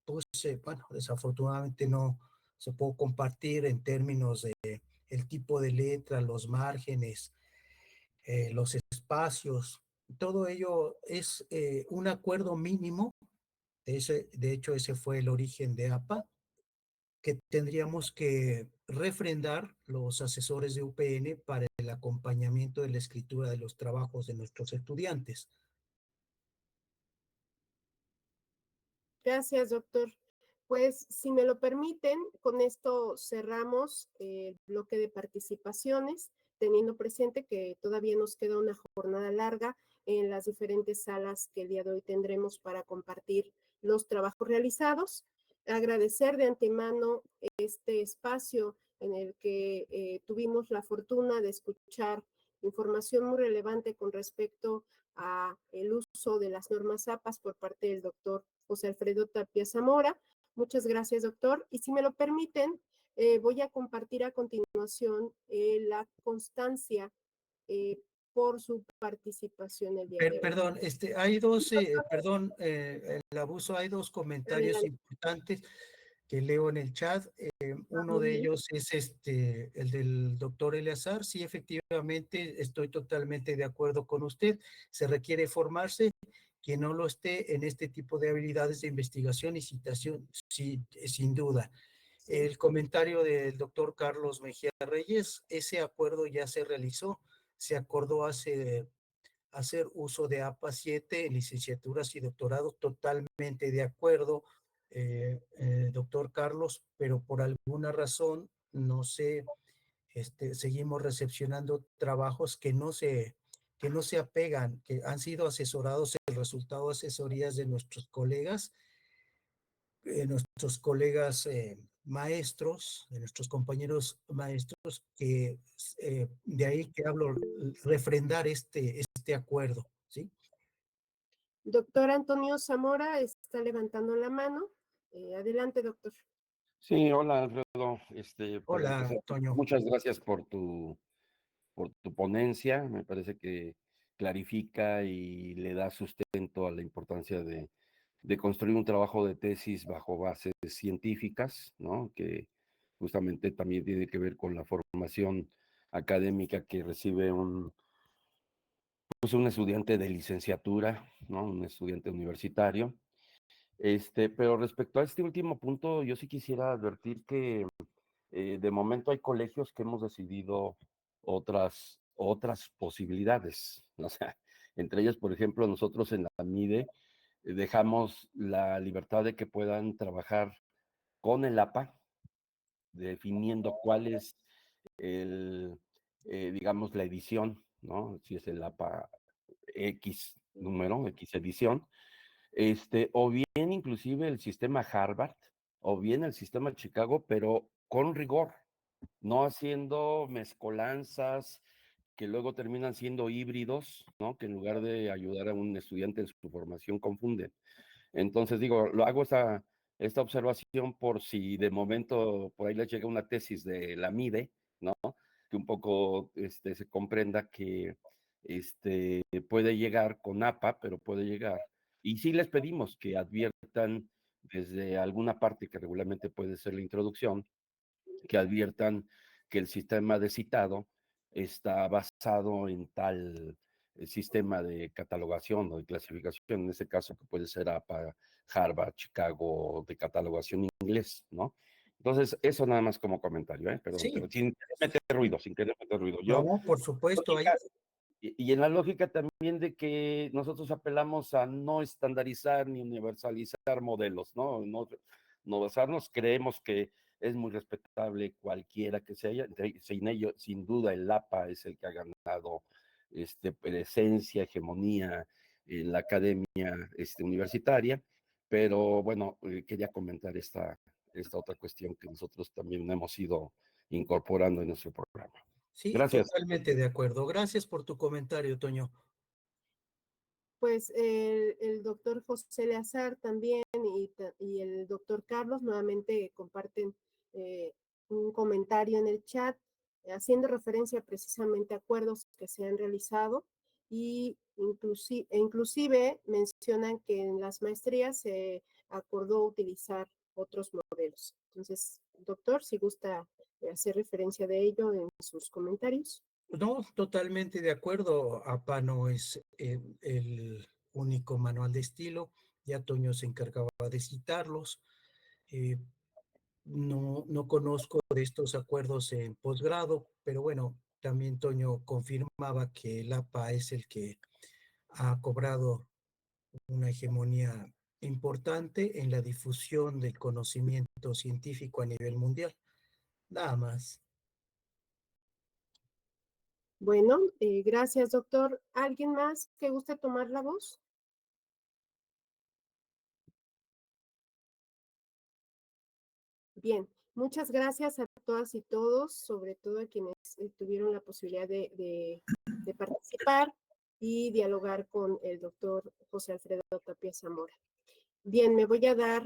puse, bueno, desafortunadamente no se puede compartir en términos de el tipo de letra, los márgenes, los espacios, todo ello es un acuerdo mínimo. De hecho, ese fue el origen de APA, que tendríamos que refrendar los asesores de UPN para el acompañamiento de la escritura de los trabajos de nuestros estudiantes. Gracias, doctor. Pues, si me lo permiten, con esto cerramos el bloque de participaciones, teniendo presente que todavía nos queda una jornada larga en las diferentes salas que el día de hoy tendremos para compartir los trabajos realizados. Agradecer de antemano este espacio en el que tuvimos la fortuna de escuchar información muy relevante con respecto a el uso de las normas APAS por parte del doctor José Alfredo Tapia Zamora. Muchas gracias, doctor. Y si me lo permiten, voy a compartir a continuación la constancia por su participación el día de hoy. Perdón, perdón, el abuso, hay dos comentarios Adelante. importantes que leo en el chat. Uno de ellos es el del doctor Eleazar. Sí, efectivamente, estoy totalmente de acuerdo con usted. Se requiere formarse. Quien no lo esté en este tipo de habilidades de investigación y citación, sí, sin duda. El comentario del doctor Carlos Mejía Reyes, ese acuerdo ya se realizó. Se acordó hacer uso de APA 7 en licenciaturas y doctorados, totalmente de acuerdo, doctor Carlos, pero por alguna razón, no sé, seguimos recepcionando trabajos que no se apegan, que han sido asesorados, el resultado de asesorías de nuestros colegas maestros, de nuestros compañeros maestros, que de ahí que hablo, refrendar este acuerdo, ¿sí? Doctor Antonio Zamora está levantando la mano. Adelante, doctor. Sí, hola Alfredo. Para Hola, empezar, Toño. muchas gracias por tu ponencia. Me parece que clarifica y le da sustento a la importancia de construir un trabajo de tesis bajo bases científicas, ¿no? Que justamente también tiene que ver con la formación académica que recibe pues un estudiante de licenciatura, ¿no? Un estudiante universitario. Pero respecto a este último punto, yo sí quisiera advertir que de momento hay colegios que hemos decidido otras otras posibilidades. O sea, entre ellas, por ejemplo, nosotros en la MIDE dejamos la libertad de que puedan trabajar con el APA, definiendo cuál es digamos, la edición, ¿no? Si es el APA X número, X edición, o bien inclusive el sistema Harvard, o bien el sistema Chicago, pero con rigor, no haciendo mezcolanzas que luego terminan siendo híbridos, ¿no? Que en lugar de ayudar a un estudiante en su formación confunden. Entonces digo, lo hago esta observación por si de momento por ahí les llega una tesis de la MIDE, ¿no? Que un poco se comprenda que puede llegar con APA, pero puede llegar. Y sí les pedimos que adviertan desde alguna parte que regularmente puede ser la introducción, que adviertan que el sistema de citado está basado en tal sistema de catalogación o de clasificación, en este caso que puede ser APA, Harvard, Chicago, de catalogación inglés, ¿no? Entonces, eso nada más como comentario, perdón, Sí, pero sin querer meter ruido. no, por supuesto, hay, Y en la lógica también de que nosotros apelamos a no estandarizar ni universalizar modelos, ¿no? No basarnos, creemos que es muy respetable cualquiera que sea, sin ello, sin duda el APA es el que ha ganado presencia, hegemonía en la academia universitaria, pero bueno, quería comentar esta otra cuestión que nosotros también hemos ido incorporando en nuestro programa. sí, Gracias. totalmente de acuerdo. Gracias por tu comentario, Toño. Pues el doctor José Eleazar también y el doctor Carlos nuevamente comparten un comentario en el chat haciendo referencia precisamente a acuerdos que se han realizado y inclusive mencionan que en las maestrías se acordó utilizar otros modelos. Entonces, doctor, si gusta hacer referencia de ello en sus comentarios. No, totalmente de acuerdo. APA no es el único manual de estilo. Ya Toño se encargaba de citarlos. No conozco de estos acuerdos en posgrado, pero bueno, también Toño confirmaba que el APA es el que ha cobrado una hegemonía importante en la difusión del conocimiento científico a nivel mundial. Nada más. Bueno, gracias, doctor. ¿Alguien más que guste tomar la voz? Bien, muchas gracias a todas y todos, sobre todo a quienes tuvieron la posibilidad de participar y dialogar con el doctor José Alfredo Tapia Zamora. Bien, me voy a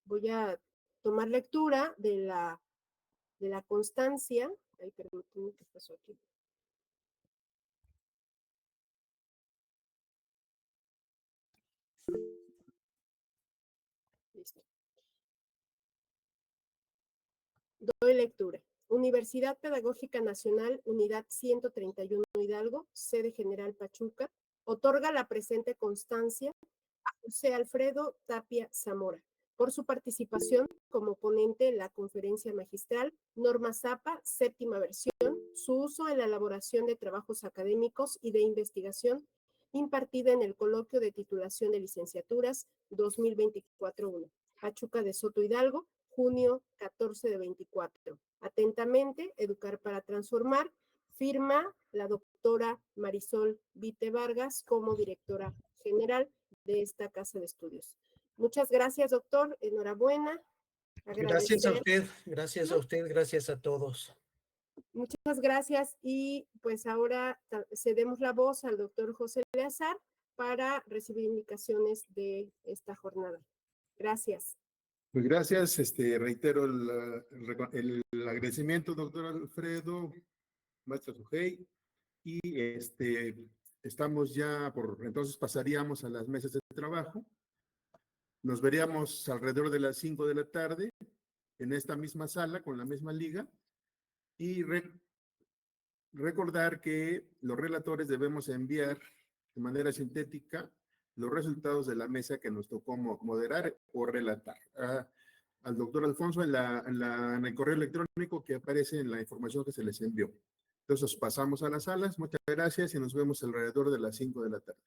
voy a tomar lectura de la constancia. Ay, permítanme, ¿qué pasó aquí? Listo. Doy lectura. Universidad Pedagógica Nacional, Unidad 131 Hidalgo, sede General Pachuca, otorga la presente constancia a José Alfredo Tapia Zamora por su participación como ponente en la conferencia magistral Norma Zapa, séptima versión, su uso en la elaboración de trabajos académicos y de investigación impartida en el coloquio de titulación de licenciaturas 2024-1, Pachuca de Soto Hidalgo, junio 14 de 24. Atentamente, Educar para Transformar, firma la doctora Marisol Vite Vargas como directora general de esta casa de estudios. Muchas gracias, doctor. Enhorabuena. Gracias a Agradecer. usted, gracias a usted, gracias a todos. Muchas gracias y pues ahora cedemos la voz al doctor José Eleazar para recibir indicaciones de esta jornada. Gracias. Pues gracias, reitero el agradecimiento, doctor Alfredo, maestra Sujei, y estamos ya entonces pasaríamos a las mesas de trabajo. Nos veríamos alrededor de las 5 de la tarde en esta misma sala con la misma liga y recordar que los relatores debemos enviar de manera sintética los resultados de la mesa que nos tocó moderar o relatar al doctor Alfonso en el correo electrónico que aparece en la información que se les envió. Entonces pasamos a las salas. Muchas gracias y nos vemos alrededor de las 5 de la tarde.